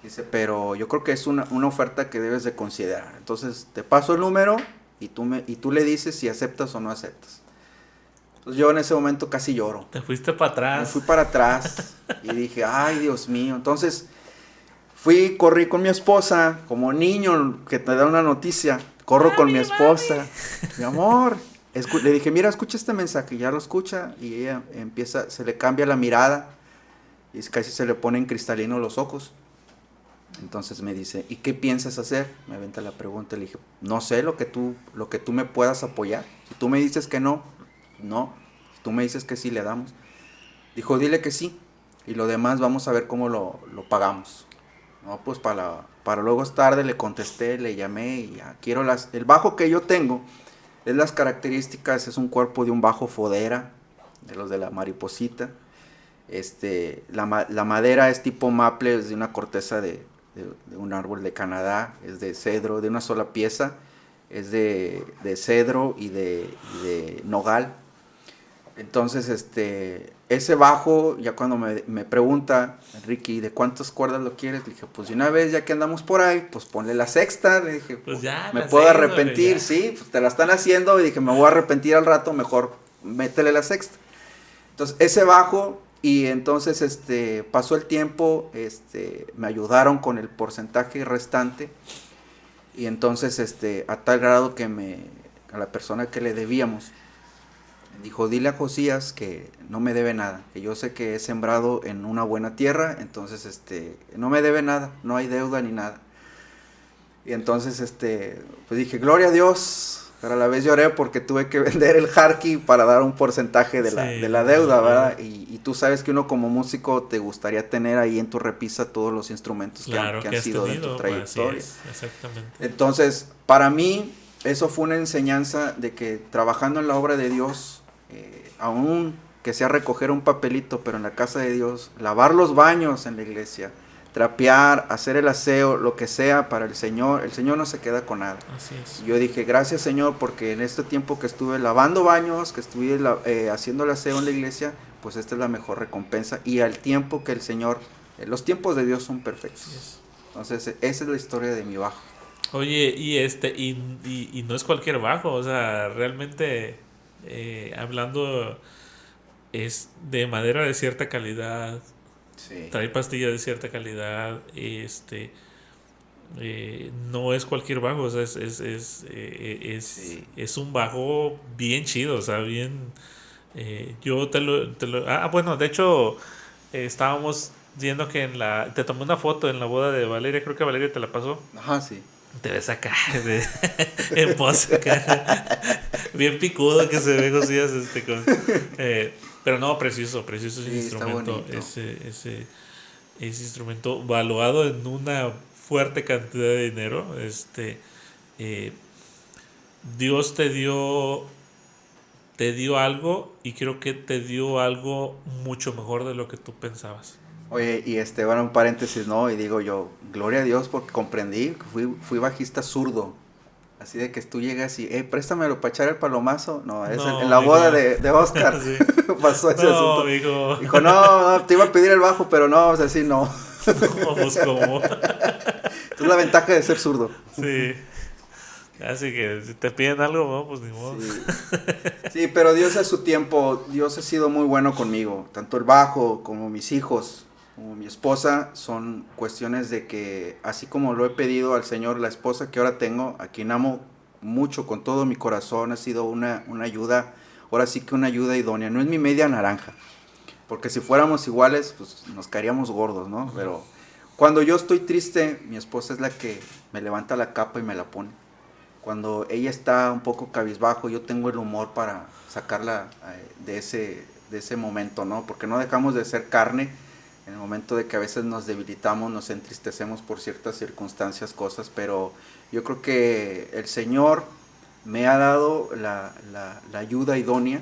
Dice, pero yo creo que es una oferta que debes de considerar. Entonces te paso el número y tú le dices si aceptas o no aceptas. Entonces yo en ese momento casi lloro. Te fuiste para atrás. Me fui para atrás y dije, ay, Dios mío. Entonces corrí con mi esposa, como niño que te da una noticia. Corro con mi esposa. Mi amor. Le dije, mira, escucha este mensaje. Ya lo escucha y ella se le cambia la mirada y casi se le ponen cristalinos los ojos. Entonces me dice, ¿y qué piensas hacer? Me aventa la pregunta. Le dije, no sé, lo que tú me puedas apoyar. Si tú me dices que no. Si tú me dices que sí, le damos. Dijo, dile que sí. Y lo demás vamos a ver cómo lo pagamos. No, pues para luego es tarde, le contesté, le llamé y ya quiero el bajo que yo tengo. Es las características, es un cuerpo de un bajo Fodera, de los de la mariposita. La madera es tipo maple, es de una corteza de un árbol de Canadá, es de cedro, de una sola pieza, es de cedro y de nogal. Entonces, ese bajo, ya cuando me pregunta, Ricky, ¿de cuántas cuerdas lo quieres? Le dije, pues de una vez, ya que andamos por ahí, pues ponle la sexta. Le dije, Pues ya, me la puedo sexta, arrepentir, ya. sí, pues te la están haciendo. Y dije, me voy a arrepentir al rato, mejor métele la sexta. Entonces, ese bajo, y entonces, pasó el tiempo, me ayudaron con el porcentaje restante. Y entonces, a tal grado que a la persona que le debíamos, dijo, dile a Josías que no me debe nada, que yo sé que he sembrado en una buena tierra, entonces no me debe nada, no hay deuda ni nada. Y entonces pues dije, gloria a Dios, pero a la vez lloré porque tuve que vender el Harky para dar un porcentaje de la deuda, ¿verdad? Y tú sabes que uno como músico te gustaría tener ahí en tu repisa todos los instrumentos Claro, que han has sido de tenido, tu pues, así trayectoria. es, exactamente. Entonces, para mí, eso fue una enseñanza de que trabajando en la obra de Dios, aún que sea recoger un papelito, pero en la casa de Dios, lavar los baños en la iglesia, trapear, hacer el aseo, lo que sea para el Señor no se queda con nada. Así es. Y yo dije, gracias Señor, porque en este tiempo que estuve lavando baños, que estuve haciendo el aseo en la iglesia, pues esta es la mejor recompensa. Y al tiempo que el Señor, los tiempos de Dios son perfectos. Así es. Entonces, esa es la historia de mi bajo. Oye, y no es cualquier bajo, o sea, realmente hablando es de madera de cierta calidad, Sí. trae pastillas de cierta calidad, no es cualquier bajo, o sea, Sí. es un bajo bien chido, o sea, bien, yo bueno, de hecho, estábamos viendo que te tomé una foto en la boda de Valeria, creo que Valeria te la pasó. Ajá, sí. Te ves acá, en pose acá, bien picudo que se ve Josías, pero no, precioso ese Sí, está instrumento, bonito. ese instrumento valuado en una fuerte cantidad de dinero, eh, Dios te dio algo y creo que te dio algo mucho mejor de lo que tú pensabas. Oye, y bueno, un paréntesis, ¿no? Y digo yo, gloria a Dios porque comprendí que fui bajista zurdo. Así de que tú llegas y, préstamelo para echar el palomazo. No, en No, la boda mijo. de Oscar Sí. pasó ese No, asunto. mijo. Dijo, no, te iba a pedir el bajo, pero no, o sea, sí, no. No, pues como. Es la ventaja de ser zurdo. Sí. Así que si te piden algo, no, pues ni modo. Sí. Sí, pero Dios a su tiempo, Dios ha sido muy bueno conmigo. Tanto el bajo como mis hijos, como mi esposa, son cuestiones de que, así como lo he pedido al Señor, la esposa que ahora tengo, a quien amo mucho con todo mi corazón, ha sido una ayuda, ahora sí que una ayuda idónea. No es mi media naranja, porque si fuéramos iguales, pues nos caeríamos gordos, ¿no? Pero cuando yo estoy triste, mi esposa es la que me levanta la capa y me la pone. Cuando ella está un poco cabizbajo, yo tengo el humor para sacarla de ese momento, ¿no? Porque no dejamos de ser carne en el momento de que a veces nos debilitamos, nos entristecemos por ciertas circunstancias, cosas, pero yo creo que el Señor me ha dado la ayuda idónea,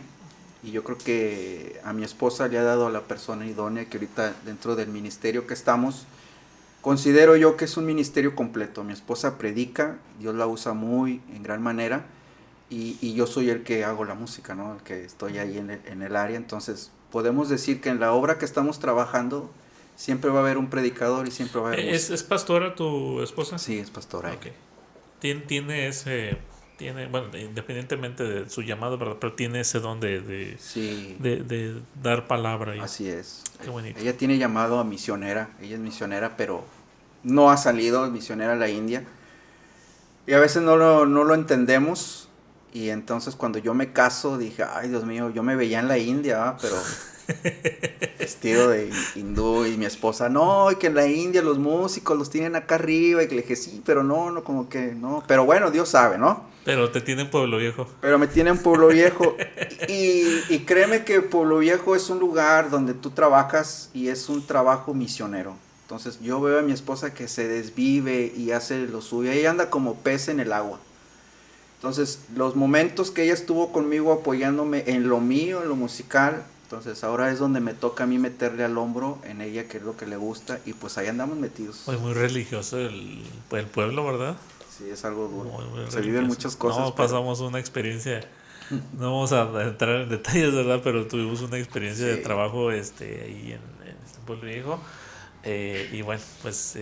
y yo creo que a mi esposa le ha dado a la persona idónea, que ahorita dentro del ministerio que estamos, considero yo que es un ministerio completo. Mi esposa predica, Dios la usa muy en gran manera, y yo soy el que hago la música, ¿no? El que estoy ahí en el área. Entonces podemos decir que en la obra que estamos trabajando siempre va a haber un predicador y siempre va a haber música. ¿Es pastora tu esposa? Sí, es pastora. Ok. Bueno, independientemente de su llamado, ¿verdad? Pero tiene ese don Sí, de dar palabra. así es. Qué bonito. Ella tiene llamado a misionera, ella es misionera, pero no ha salido misionera a la India. Y a veces no lo entendemos. Y entonces cuando yo me caso dije, ay Dios mío, yo me veía en la India, ¿va? Pero vestido de hindú, y mi esposa, no, y que en la India los músicos los tienen acá arriba, y que le dije, sí, pero no, como que no, pero bueno, Dios sabe, ¿no? Pero te tiene en Pueblo Viejo. Pero me tiene en Pueblo Viejo, y créeme que Pueblo Viejo es un lugar donde tú trabajas y es un trabajo misionero. Entonces yo veo a mi esposa que se desvive y hace lo suyo, ella anda como pez en el agua. Entonces, los momentos que ella estuvo conmigo apoyándome en lo mío, en lo musical, Entonces ahora es donde me toca a mí meterle al hombro en ella, que es lo que le gusta, y pues ahí andamos metidos. Pues muy religioso el pueblo, ¿verdad? Sí, es algo duro. Muy Se viven religioso. muchas cosas. No, pasamos una experiencia, no vamos a entrar en detalles, ¿verdad? Pero tuvimos una experiencia de Sí. trabajo ahí en este pueblo viejo. Y bueno, pues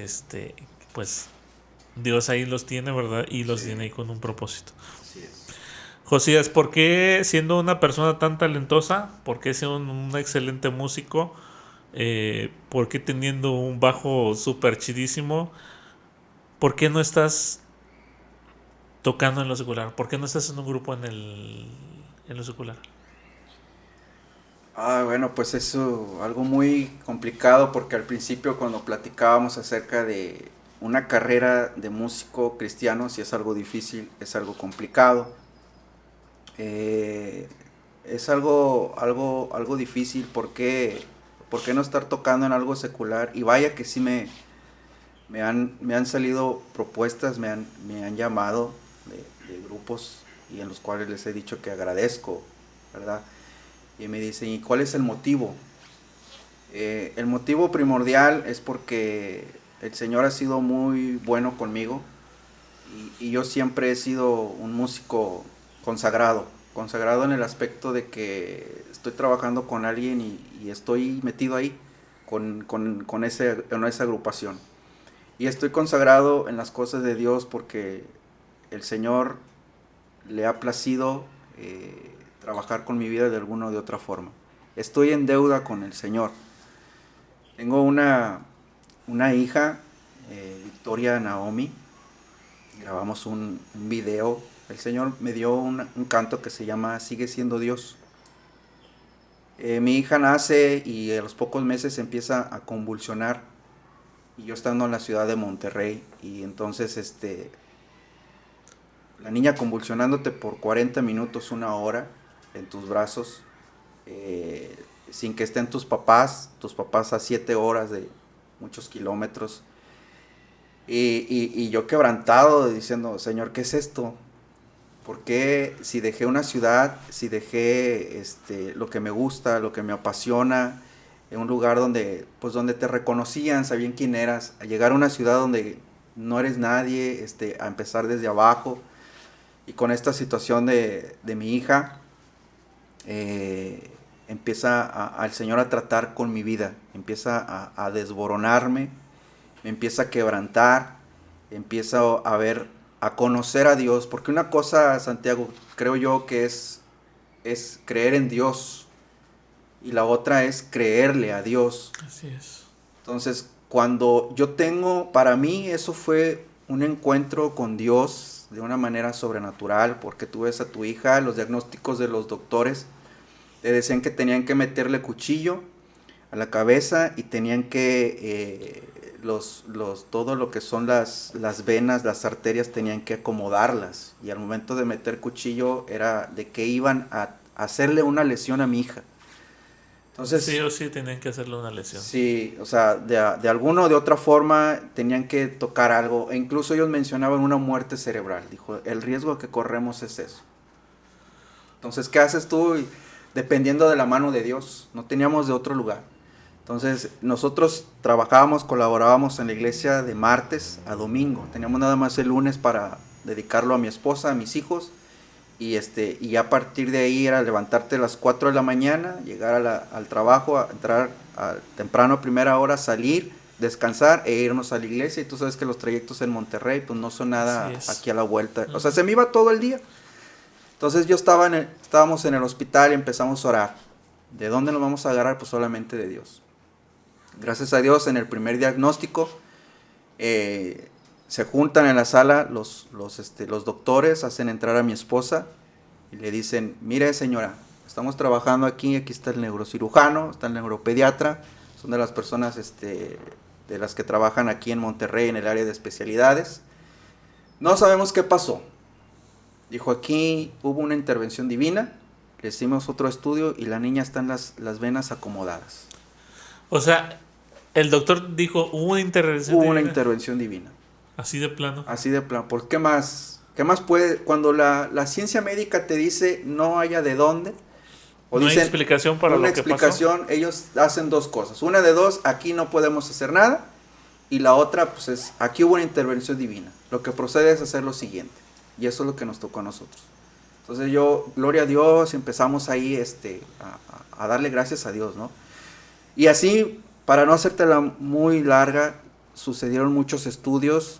Dios ahí los tiene, ¿verdad? Y los Sí. tiene ahí con un propósito. Así es. Josías, ¿por qué siendo una persona tan talentosa, por qué siendo un excelente músico, por qué teniendo un bajo súper chidísimo, por qué no estás tocando en lo secular? ¿Por qué no estás en un grupo en lo secular? Bueno, pues eso, algo muy complicado porque al principio cuando platicábamos acerca de una carrera de músico cristiano, si es algo difícil, es algo complicado. Es algo difícil. ¿Por qué no estar tocando en algo secular? Y vaya que sí me han salido propuestas, me han llamado de grupos y en los cuales les he dicho que agradezco, ¿verdad? Y me dicen, ¿y cuál es el motivo? El motivo primordial es porque el Señor ha sido muy bueno conmigo y yo siempre he sido un músico consagrado en el aspecto de que estoy trabajando con alguien y estoy metido ahí con esa agrupación. Y estoy consagrado en las cosas de Dios porque el Señor le ha placido trabajar con mi vida de alguna o de otra forma. Estoy en deuda con el Señor. Tengo una hija, Victoria Naomi. Grabamos un video. El Señor me dio un canto que se llama Sigue siendo Dios. Mi hija nace y a los pocos meses empieza a convulsionar. Y yo estando en la ciudad de Monterrey. Y entonces la niña convulsionándote por 40 minutos, una hora en tus brazos, sin que estén tus papás a 7 horas de muchos kilómetros, y yo quebrantado diciendo, Señor, ¿qué es esto? ¿Por qué si dejé una ciudad, si dejé lo que me gusta, lo que me apasiona, en un lugar donde te reconocían, sabían quién eras, a llegar a una ciudad donde no eres nadie, a empezar desde abajo? Y con esta situación de mi hija, empieza al Señor a tratar con mi vida, empieza a desboronarme, me empieza a quebrantar, empieza a conocer a Dios, porque una cosa, Santiago, creo yo que es creer en Dios, y la otra es creerle a Dios. Así es. Entonces, para mí eso fue un encuentro con Dios de una manera sobrenatural, porque tú ves a tu hija, los diagnósticos de los doctores le decían que tenían que meterle cuchillo a la cabeza y tenían que todo lo que son las venas, las arterias, tenían que acomodarlas, y al momento de meter cuchillo era de que iban a hacerle una lesión a mi hija. Entonces, sí o sí tenían que hacerle una lesión. Sí, o sea, de alguna o de otra forma tenían que tocar algo. E incluso ellos mencionaban una muerte cerebral. Dijo, el riesgo que corremos es eso. Entonces, ¿qué haces tú? Dependiendo de la mano de Dios. No teníamos de otro lugar. Entonces, nosotros trabajábamos, colaborábamos en la iglesia de martes a domingo. Teníamos nada más el lunes para dedicarlo a mi esposa, a mis hijos. Y a partir de ahí era levantarte a las 4 de la mañana, llegar al trabajo, a entrar temprano a primera hora, salir, descansar e irnos a la iglesia. Y tú sabes que los trayectos en Monterrey pues no son nada aquí a la vuelta. O sea, se me iba todo el día. Entonces estábamos en el hospital y empezamos a orar. ¿De dónde nos vamos a agarrar? Pues solamente de Dios. Gracias a Dios, en el primer diagnóstico se juntan en la sala los doctores, hacen entrar a mi esposa y le dicen, mire señora, estamos trabajando aquí está el neurocirujano, está el neuropediatra, son de las personas de las que trabajan aquí en Monterrey en el área de especialidades. No sabemos qué pasó. Dijo, aquí hubo una intervención divina, le hicimos otro estudio y la niña está en las venas acomodadas. O sea, el doctor dijo, hubo una intervención Hubo divina. una intervención divina. Así de plano. Así de plano. ¿Por qué más? ¿Qué más puede? Cuando la ciencia médica te dice no haya de dónde, O no hay dicen, explicación para una lo que explicación, ellos hacen dos cosas. Una de dos, aquí no podemos hacer nada. Y la otra, pues es, aquí hubo una intervención divina. Lo que procede es hacer lo siguiente. Y eso es lo que nos tocó a nosotros. Entonces yo, gloria a Dios, empezamos ahí a darle gracias a Dios, ¿no? Y así, para no hacértela muy larga, sucedieron muchos estudios.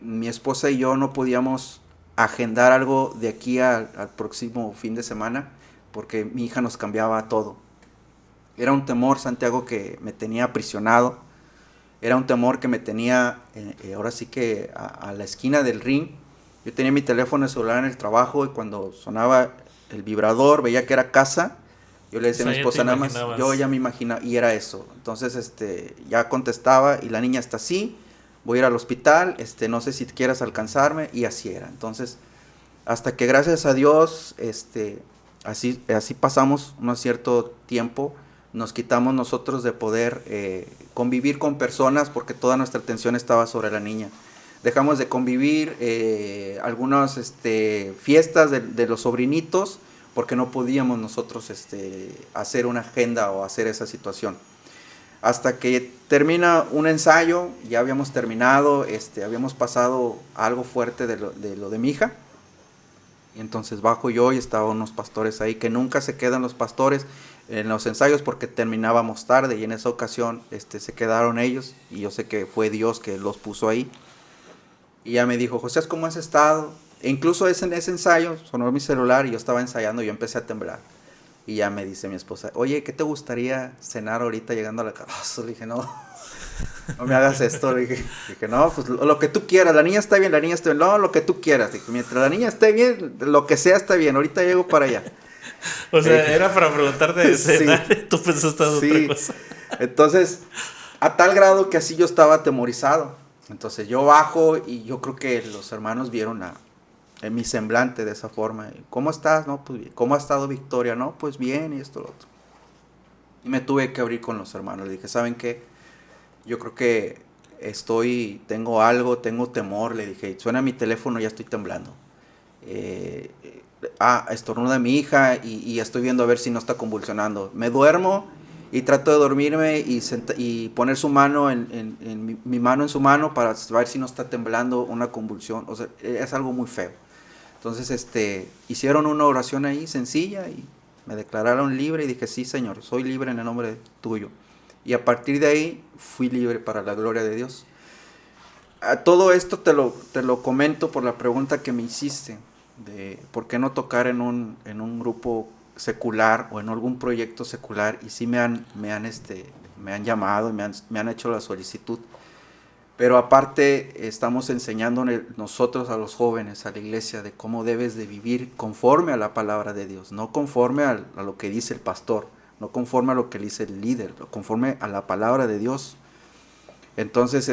Mi esposa y yo no podíamos agendar algo de aquí al próximo fin de semana porque mi hija nos cambiaba todo. Era un temor, Santiago, que me tenía aprisionado. Era un temor que me tenía, ahora sí que a la esquina del ring. Yo tenía mi teléfono celular en el trabajo y cuando sonaba el vibrador, veía que era casa. Yo le decía a mi esposa nada más, yo ya me imaginaba, y era eso. Entonces, ya contestaba y la niña está así, voy a ir al hospital, no sé si quieras alcanzarme, y así era. Entonces, hasta que gracias a Dios, así pasamos un cierto tiempo, nos quitamos nosotros de poder convivir con personas porque toda nuestra atención estaba sobre la niña. Dejamos de convivir algunas fiestas de los sobrinitos porque no podíamos nosotros hacer una agenda o hacer esa situación. Hasta que termina un ensayo, ya habíamos terminado, habíamos pasado algo fuerte de lo de mi hija. Y entonces bajo yo y estaban unos pastores ahí, que nunca se quedan los pastores en los ensayos porque terminábamos tarde, y en esa ocasión se quedaron ellos, y yo sé que fue Dios que los puso ahí. Y ya me dijo, José, ¿cómo has estado? E incluso en ese ensayo sonó mi celular y yo estaba ensayando y yo empecé a temblar. Y ya me dice mi esposa, oye, ¿qué te gustaría cenar ahorita llegando a la casa? Le dije, no me hagas esto. Le dije, no, pues lo que tú quieras, la niña está bien, no, lo que tú quieras. Dije, mientras la niña esté bien, lo que sea está bien, ahorita llego para allá. O sea, era para preguntarte de cenar, sí, tú pensaste en otra cosa. Entonces, a tal grado que así yo estaba atemorizado. Entonces yo bajo y yo creo que los hermanos vieron en mi semblante de esa forma. ¿Cómo estás? No, pues bien. ¿Cómo ha estado Victoria? No, pues bien, y esto, lo otro. Y me tuve que abrir con los hermanos. Le dije, ¿saben qué? Yo creo que tengo algo, tengo temor. Le dije, suena mi teléfono, ya estoy temblando. Estornuda mi hija y estoy viendo a ver si no está convulsionando. Me duermo y trato de dormirme y poner su mano mi mano en su mano para ver si no está temblando una convulsión. O sea, es algo muy feo. Entonces, hicieron una oración ahí sencilla y me declararon libre y dije, sí, Señor, soy libre en el nombre tuyo. Y a partir de ahí fui libre para la gloria de Dios. Todo esto te lo comento por la pregunta que me hiciste de por qué no tocar en un grupo secular o en algún proyecto secular, y sí me han llamado y me han hecho la solicitud. Pero aparte estamos enseñando nosotros a los jóvenes, a la iglesia, de cómo debes de vivir conforme a la palabra de Dios, no conforme a lo que dice el pastor, no conforme a lo que dice el líder, conforme a la palabra de Dios. Entonces,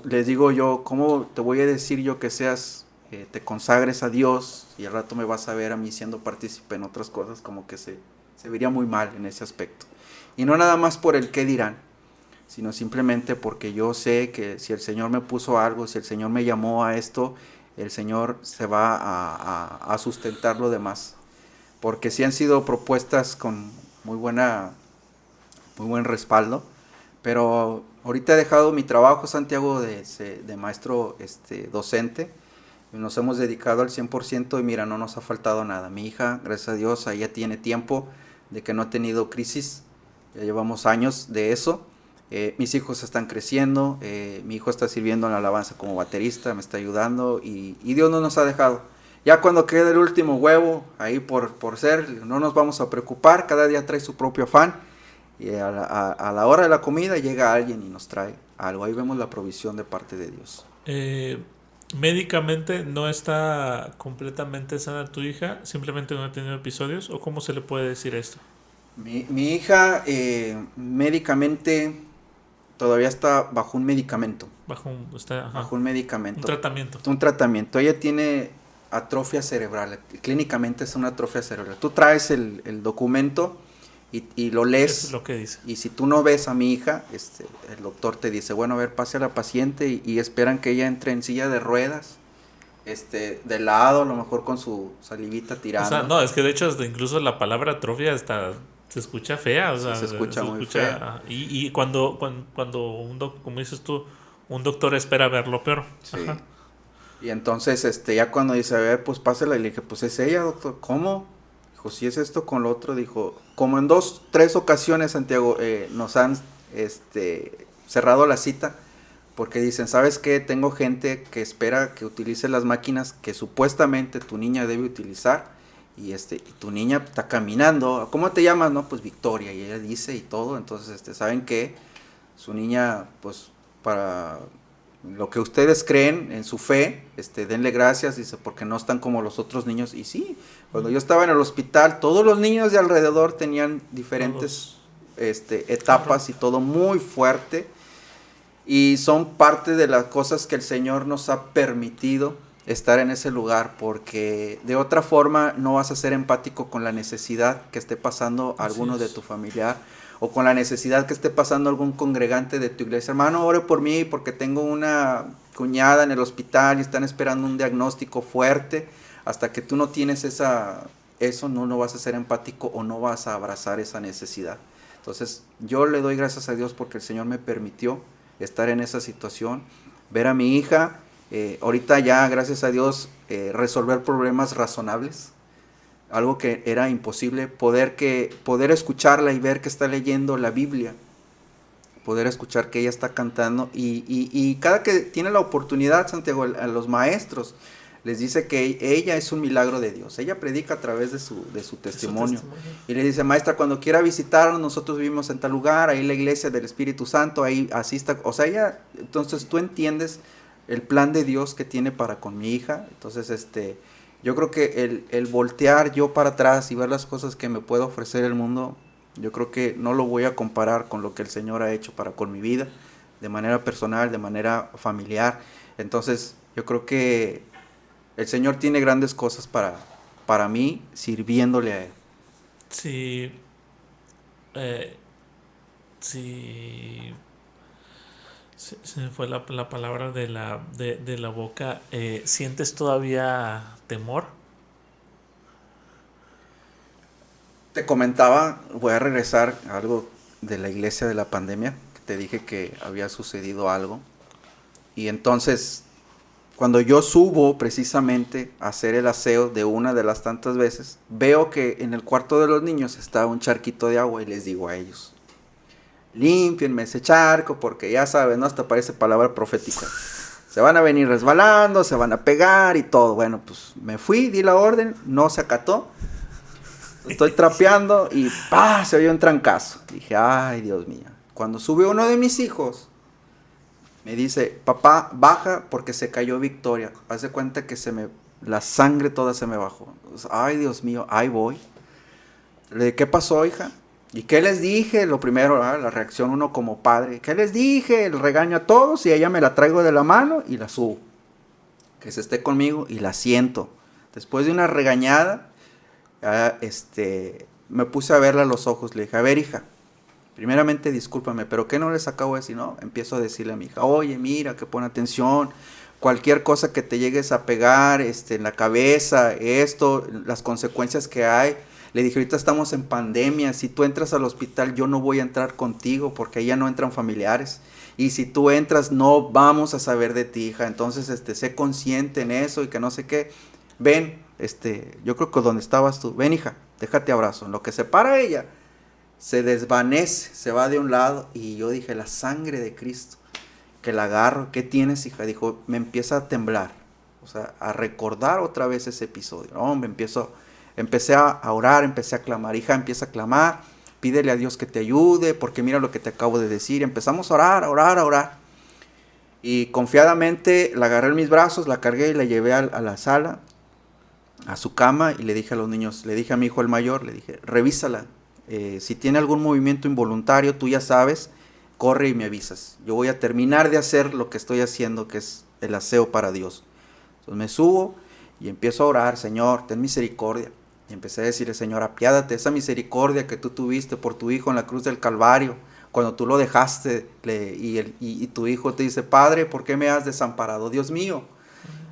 les digo yo, ¿cómo te voy a decir yo que te consagres a Dios y al rato me vas a ver a mí siendo partícipe en otras cosas? Como que se vería muy mal en ese aspecto. Y no nada más por el qué dirán, sino simplemente porque yo sé que si el Señor me puso algo, si el Señor me llamó a esto, el Señor se va a sustentar lo demás. Porque sí han sido propuestas con muy buen respaldo, pero ahorita he dejado mi trabajo, Santiago, de maestro docente. Nos hemos dedicado al 100% y mira, no nos ha faltado nada. Mi hija, gracias a Dios, ella tiene tiempo de que no ha tenido crisis. Ya llevamos años de eso. Mis hijos están creciendo. Mi hijo está sirviendo en la alabanza como baterista, me está ayudando y Dios no nos ha dejado. Ya cuando quede el último huevo, ahí por ser, no nos vamos a preocupar. Cada día trae su propio afán. Y a la hora de la comida llega alguien y nos trae algo. Ahí vemos la provisión de parte de Dios. Médicamente no está completamente sana tu hija, simplemente no ha tenido episodios, ¿o cómo se le puede decir esto? Mi hija médicamente todavía está bajo un medicamento. Bajo un medicamento. Un tratamiento. Ella tiene atrofia cerebral. Clínicamente es una atrofia cerebral. Tú traes el documento y lo lees. Es lo que dice. Y si tú no ves a mi hija, el doctor te dice, bueno, a ver, pase a la paciente y esperan que ella entre en silla de ruedas. de lado, a lo mejor con su salivita O tirando. sea, no, es que de hecho hasta incluso la palabra atrofia hasta se escucha fea, o Sí, sea, se escucha muy fea. y cuando como dices tú, un doctor espera ver lo peor. Sí. Ajá. Y entonces, ya cuando dice, a ver, pues pásela, y le dije, pues es ella, doctor. ¿Cómo? Dijo, si es esto con lo otro. Dijo, como en 2, 3 ocasiones, Santiago, nos han, cerrado la cita, porque dicen, ¿sabes qué? Tengo gente que espera que utilice las máquinas que supuestamente tu niña debe utilizar, y tu niña está caminando. ¿Cómo te llamas? No, pues Victoria, y ella dice y todo. Entonces, ¿saben qué? Su niña, pues, para lo que ustedes creen en su fe, denle gracias, dice, porque no están como los otros niños. Y sí, cuando yo estaba en el hospital, todos los niños de alrededor tenían diferentes etapas y todo muy fuerte. Y son parte de las cosas que el Señor nos ha permitido estar en ese lugar, porque de otra forma no vas a ser empático con la necesidad que esté pasando alguno de tu familiar, o con la necesidad que esté pasando algún congregante de tu iglesia. Hermano, ore por mí porque tengo una cuñada en el hospital y están esperando un diagnóstico fuerte. Hasta que tú no tienes eso, no vas a ser empático o no vas a abrazar esa necesidad. Entonces, yo le doy gracias a Dios porque el Señor me permitió estar en esa situación, ver a mi hija, ahorita ya, gracias a Dios, resolver problemas razonables, algo que era imposible, poder escucharla y ver que está leyendo la Biblia, poder escuchar que ella está cantando, y cada que tiene la oportunidad, Santiago, a los maestros, les dice que ella es un milagro de Dios. Ella predica a través de su testimonio. Y le dice, maestra, cuando quiera visitarnos, nosotros vivimos en tal lugar, ahí la iglesia del Espíritu Santo, ahí asista. O sea, ella, entonces tú entiendes el plan de Dios que tiene para con mi hija. Entonces, yo creo que el voltear yo para atrás y ver las cosas que me puede ofrecer el mundo, yo creo que no lo voy a comparar con lo que el Señor ha hecho para con mi vida, de manera personal, de manera familiar. Entonces, yo creo que el Señor tiene grandes cosas para mí, sirviéndole a Él. Sí, sí, se me fue la palabra de la boca. ¿Sientes todavía temor? Te comentaba, voy a regresar a algo de la iglesia de la pandemia, que te dije que había sucedido algo. Y entonces, cuando yo subo precisamente a hacer el aseo de una de las tantas veces, veo que en el cuarto de los niños está un charquito de agua y les digo a ellos, límpienme ese charco porque ya saben, ¿no? Hasta parece palabra profética. Se van a venir resbalando, se van a pegar y todo. Bueno, pues me fui, di la orden, no se acató. Estoy trapeando y ¡pah! Se oyó un trancazo. Dije, ay, Dios mío. Cuando sube uno de mis hijos, me dice, papá, baja porque se cayó Victoria. Haz de cuenta que la sangre toda se me bajó. Ay, Dios mío, ahí voy. Le dije, ¿qué pasó, hija? ¿Y qué les dije? Lo primero, la reacción uno como padre. ¿Qué les dije? El regaño a todos y ella me la traigo de la mano y la subo. Que se esté conmigo y la siento. Después de una regañada, me puse a verla a los ojos. Le dije, a ver, hija, primeramente discúlpame, pero ¿qué no les acabo de decir? No, empiezo a decirle a mi hija, oye, mira, que pon atención, cualquier cosa que te llegues a pegar en la cabeza, las consecuencias que hay. Le dije, ahorita estamos en pandemia, si tú entras al hospital yo no voy a entrar contigo porque ahí ya no entran familiares. Y si tú entras no vamos a saber de ti, hija. Entonces, sé consciente en eso y que no sé qué. Ven, yo creo que donde estabas tú, ven, hija, déjate abrazo. En lo que se para ella, se desvanece, se va de un lado. Y yo dije, la sangre de Cristo, que la agarro. ¿Qué tienes, hija? Dijo, me empieza a temblar. O sea, a recordar otra vez ese episodio. Hombre, empecé a orar, empecé a clamar. Hija, empieza a clamar, pídele a Dios que te ayude, porque mira lo que te acabo de decir. Empezamos a orar, a orar, a orar. Y confiadamente la agarré en mis brazos, la cargué y la llevé a la sala, a su cama, y le dije a los niños, le dije a mi hijo el mayor, le dije, revísala. Si tiene algún movimiento involuntario, tú ya sabes, corre y me avisas. Yo voy a terminar de hacer lo que estoy haciendo, que es el aseo para Dios. Entonces me subo y empiezo a orar, Señor, ten misericordia. Y empecé a decirle, Señor, apiádate, esa misericordia que tú tuviste por tu hijo en la cruz del Calvario, cuando tú lo dejaste y tu hijo te dice, Padre, ¿por qué me has desamparado? Dios mío,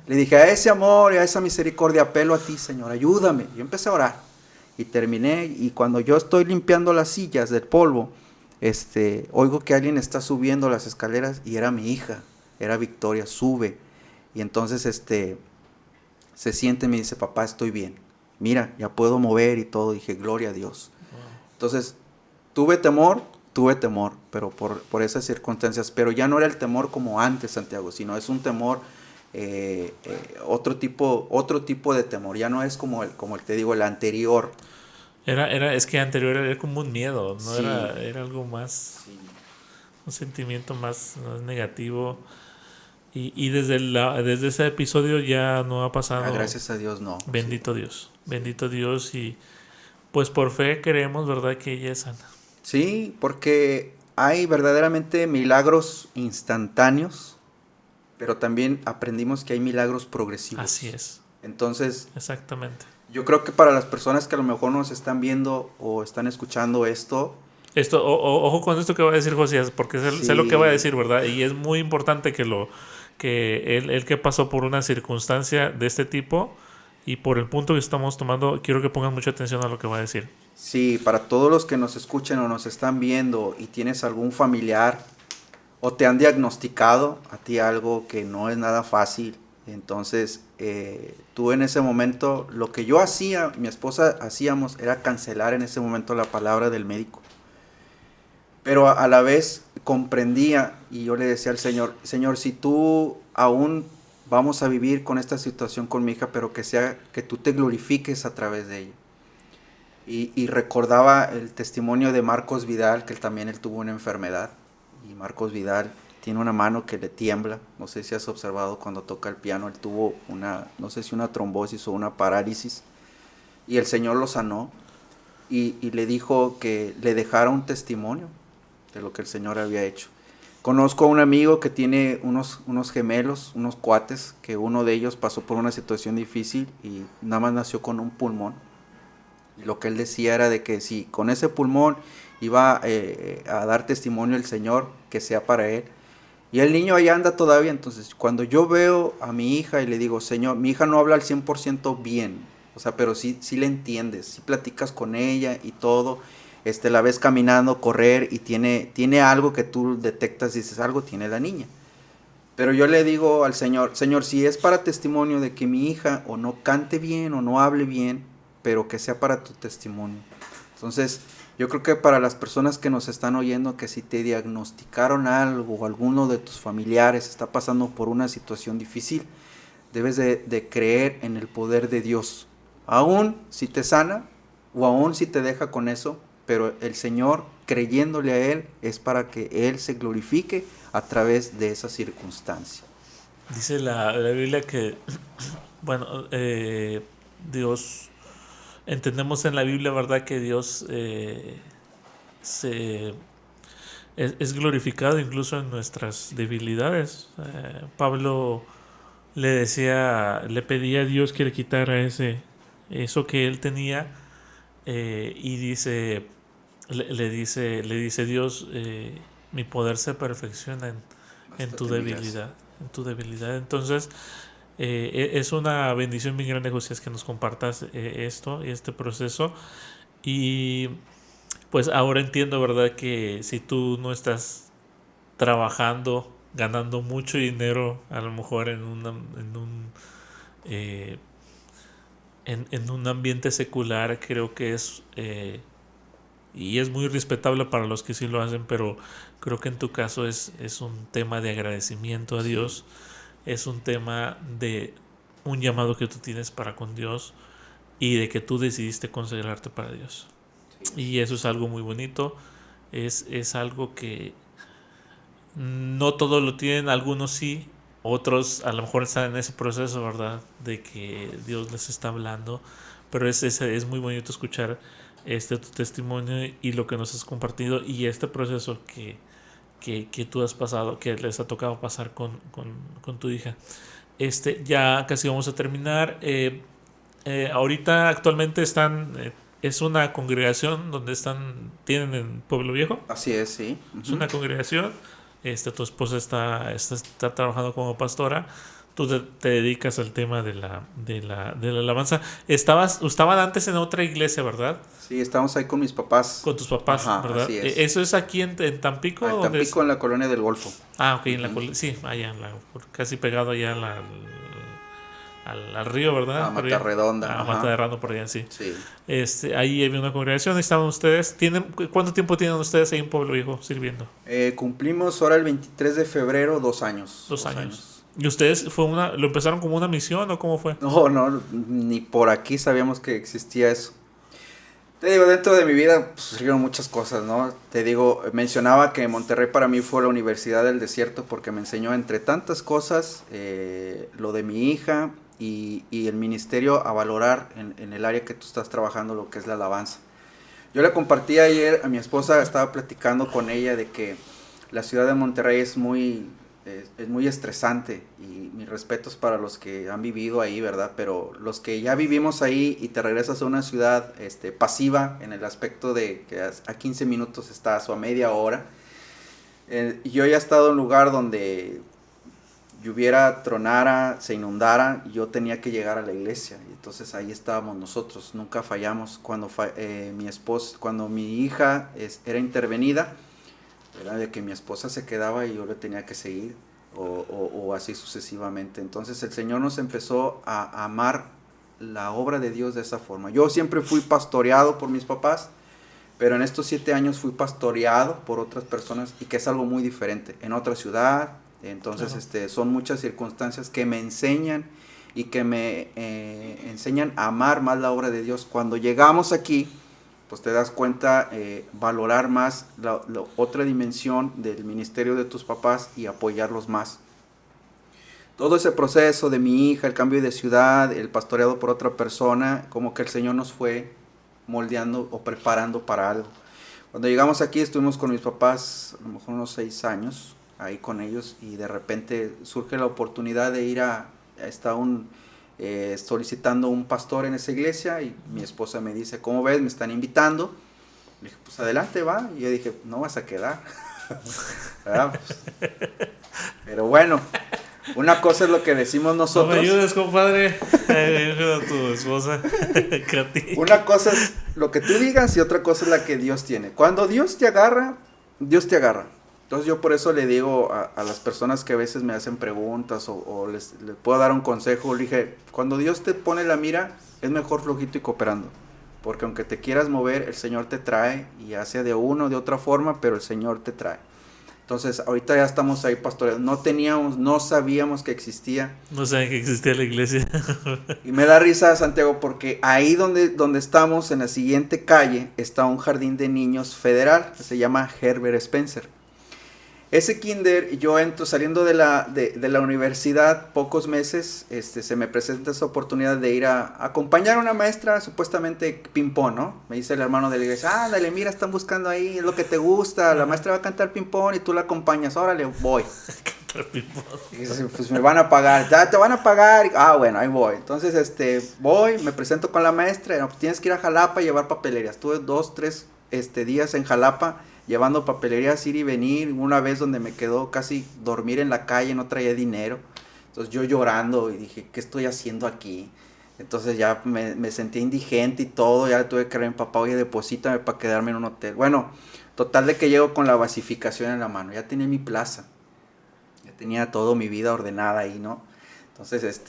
Le dije, a ese amor y a esa misericordia apelo a ti, Señor, ayúdame. Yo empecé a orar y terminé, y cuando yo estoy limpiando las sillas del polvo, oigo que alguien está subiendo las escaleras y era mi hija, era Victoria, sube. Y entonces se siente y me dice, papá, estoy bien. Mira, ya puedo mover y todo. Dije, gloria a Dios. Wow. Entonces, tuve temor, pero por esas circunstancias. Pero ya no era el temor como antes, Santiago, sino es un temor, otro tipo de temor. Ya no es como el te digo, el anterior. Es que anterior era como un miedo, ¿no? Sí. Era algo más, Sí. un sentimiento más negativo. Y desde ese episodio ya no ha pasado. Gracias a Dios, no. Bendito Dios, bendito Dios. Y pues por fe creemos, ¿verdad?, que ella es sana. Sí, porque hay verdaderamente milagros instantáneos, pero también aprendimos que hay milagros progresivos. Así es, Entonces, exactamente. yo creo que para las personas que a lo mejor nos están viendo o están escuchando esto, Ojo con esto que va a decir Josías, porque sé lo que va a decir, ¿verdad? Y es muy importante que él que pasó por una circunstancia de este tipo y por el punto que estamos tomando, quiero que pongan mucha atención a lo que va a decir. sí, para todos los que nos escuchen o nos están viendo y tienes algún familiar o te han diagnosticado a ti algo que no es nada fácil, entonces tú en ese momento, lo que yo hacía, mi esposa hacíamos, era cancelar en ese momento la palabra del médico. Pero a la vez comprendía y yo le decía al Señor, Señor, si tú aún vamos a vivir con esta situación con mi hija, pero que tú te glorifiques a través de ella. Y recordaba el testimonio de Marcos Vidal, que también él tuvo una enfermedad. Y Marcos Vidal tiene una mano que le tiembla. No sé si has observado cuando toca el piano, él tuvo no sé si una trombosis o una parálisis. Y el Señor lo sanó y le dijo que le dejara un testimonio de lo que el Señor había hecho. Conozco a un amigo que tiene unos gemelos, unos cuates, que uno de ellos pasó por una situación difícil y nada más nació con un pulmón. Y lo que él decía era de que si con ese pulmón iba a dar testimonio el Señor, que sea para él. Y el niño ahí anda todavía. Entonces, cuando yo veo a mi hija y le digo, Señor, mi hija no habla al 100% bien, o sea, pero sí le entiendes, sí platicas con ella y todo. La ves caminando, correr y tiene algo que tú detectas y dices, algo tiene la niña. Pero yo le digo al Señor, Señor, si es para testimonio de que mi hija o no cante bien o no hable bien, pero que sea para tu testimonio. Entonces, yo creo que para las personas que nos están oyendo, que si te diagnosticaron algo o alguno de tus familiares está pasando por una situación difícil, debes de creer en el poder de Dios. Aún si te sana o aún si te deja con eso, pero el Señor, creyéndole a Él, es para que Él se glorifique a través de esa circunstancia. Dice la Biblia que, bueno, Dios, entendemos en la Biblia, ¿verdad?, que Dios es glorificado incluso en nuestras debilidades. Pablo le pedía a Dios que le quitara eso que él tenía, y le dice Dios, mi poder se perfecciona en tu debilidad, en tu debilidad. Entonces, es una bendición muy grande, José, que nos compartas esto y este proceso. Y pues ahora entiendo, ¿verdad?, que si tú no estás trabajando, ganando mucho dinero, a lo mejor eh, en un ambiente secular, creo que y es muy respetable para los que sí lo hacen, pero creo que en tu caso es un tema de agradecimiento a Dios, es un tema de un llamado que tú tienes para con Dios y de que tú decidiste consagrarte para Dios. Y eso es algo muy bonito, es algo que no todos lo tienen, algunos sí, otros a lo mejor están en ese proceso, ¿verdad?, de que Dios les está hablando, pero es muy bonito escuchar tu testimonio y lo que nos has compartido y este proceso que tú has pasado, que les ha tocado pasar con tu hija. Ya casi vamos a terminar. Ahorita actualmente es una congregación donde tienen en Pueblo Viejo. Así es, sí. Es una congregación. Tu esposa está trabajando como pastora. tú te dedicas al tema de la alabanza. Estaban antes en otra iglesia, ¿verdad? Sí, estamos ahí con mis papás. Con tus papás, Ajá, ¿verdad? así es. ¿Eso es aquí en Tampico? Ah, en ¿Dónde es? Tampico, en la colonia del Golfo. Ah, ok, en la Ujú. sí, allá, casi pegado allá al río, ¿verdad? A Por allá. Mata Redonda, A Mata ajá. de Rando, por allá, sí. Sí. Ahí había una congregación, estaban ustedes. ¿Cuánto tiempo tienen ustedes ahí en Pueblo Viejo sirviendo? Cumplimos ahora el 23 de febrero 2 años. 2 años. ¿Y ustedes lo empezaron como una misión o cómo fue? No, no, ni por aquí sabíamos que existía eso. Te digo, dentro de mi vida pues, surgieron muchas cosas, ¿no? Te digo, mencionaba que Monterrey para mí fue la universidad del desierto porque me enseñó entre tantas cosas lo de mi hija y el ministerio a valorar en el área que tú estás trabajando, lo que es la alabanza. Yo le compartí ayer a mi esposa, estaba platicando con ella de que la ciudad de Monterrey es muy estresante y mis respetos para los que han vivido ahí, ¿verdad? Pero los que ya vivimos ahí y te regresas a una ciudad pasiva en el aspecto de que a 15 minutos estás o a media hora. Yo ya he estado en un lugar donde lloviera, tronara, se inundara, yo tenía que llegar a la iglesia. Entonces ahí estábamos nosotros, nunca fallamos. Cuando mi hija era intervenida, era de que mi esposa se quedaba y yo le tenía que seguir, o así sucesivamente. Entonces el Señor nos empezó a amar la obra de Dios de esa forma. Yo siempre fui pastoreado por mis papás, pero en estos 7 años fui pastoreado por otras personas y que es algo muy diferente, en otra ciudad. Entonces claro. Son muchas circunstancias que me enseñan y que me enseñan a amar más la obra de Dios. Cuando llegamos aquí, pues te das cuenta, valorar más la otra dimensión del ministerio de tus papás y apoyarlos más. Todo ese proceso de mi hija, el cambio de ciudad, el pastoreado por otra persona, como que el Señor nos fue moldeando o preparando para algo. Cuando llegamos aquí estuvimos con mis papás a lo mejor unos 6 años, ahí con ellos, y de repente surge la oportunidad de ir solicitando un pastor en esa iglesia, y mi esposa me dice, ¿cómo ves? Me están invitando. Le dije, pues adelante, va. Y yo dije, no vas a quedar. Pero bueno, una cosa es lo que decimos nosotros. No me ayudes, compadre. Ayuda a tu esposa. Una cosa es lo que tú digas y otra cosa es la que Dios tiene. Cuando Dios te agarra, Dios te agarra. Entonces yo por eso le digo a las personas que a veces me hacen preguntas o les puedo dar un consejo, le dije, cuando Dios te pone la mira, es mejor flojito y cooperando. Porque aunque te quieras mover, el Señor te trae, y ya sea de una o de otra forma, pero el Señor te trae. Entonces ahorita ya estamos ahí pastoreando. No sabíamos que existía. No sabían que existía la iglesia. Y me da risa, Santiago, porque ahí donde estamos, en la siguiente calle, está un jardín de niños federal, que se llama Herbert Spencer. Ese kinder, yo entro saliendo de la universidad, pocos meses, se me presenta esa oportunidad de ir a acompañar a una maestra, supuestamente ping-pong, ¿no? Me dice el hermano de la iglesia, ándale, mira, están buscando ahí, es lo que te gusta, la maestra va a cantar ping-pong y tú la acompañas, órale, voy. Y dice, pues me van a pagar, ya te van a pagar, bueno, ahí voy. Entonces, voy, me presento con la maestra, no, pues tienes que ir a Jalapa a llevar papelerías. Tuve 2-3 días en Jalapa, llevando papelerías, ir y venir. Una vez donde me quedó casi dormir en la calle, no traía dinero. Entonces yo llorando y dije, ¿qué estoy haciendo aquí? Entonces ya me sentí indigente y todo, ya tuve que ir a mi papá, oye, deposítame para quedarme en un hotel. Bueno, total de que llego con la basificación en la mano, ya tenía mi plaza, ya tenía toda mi vida ordenada ahí, ¿no? Entonces,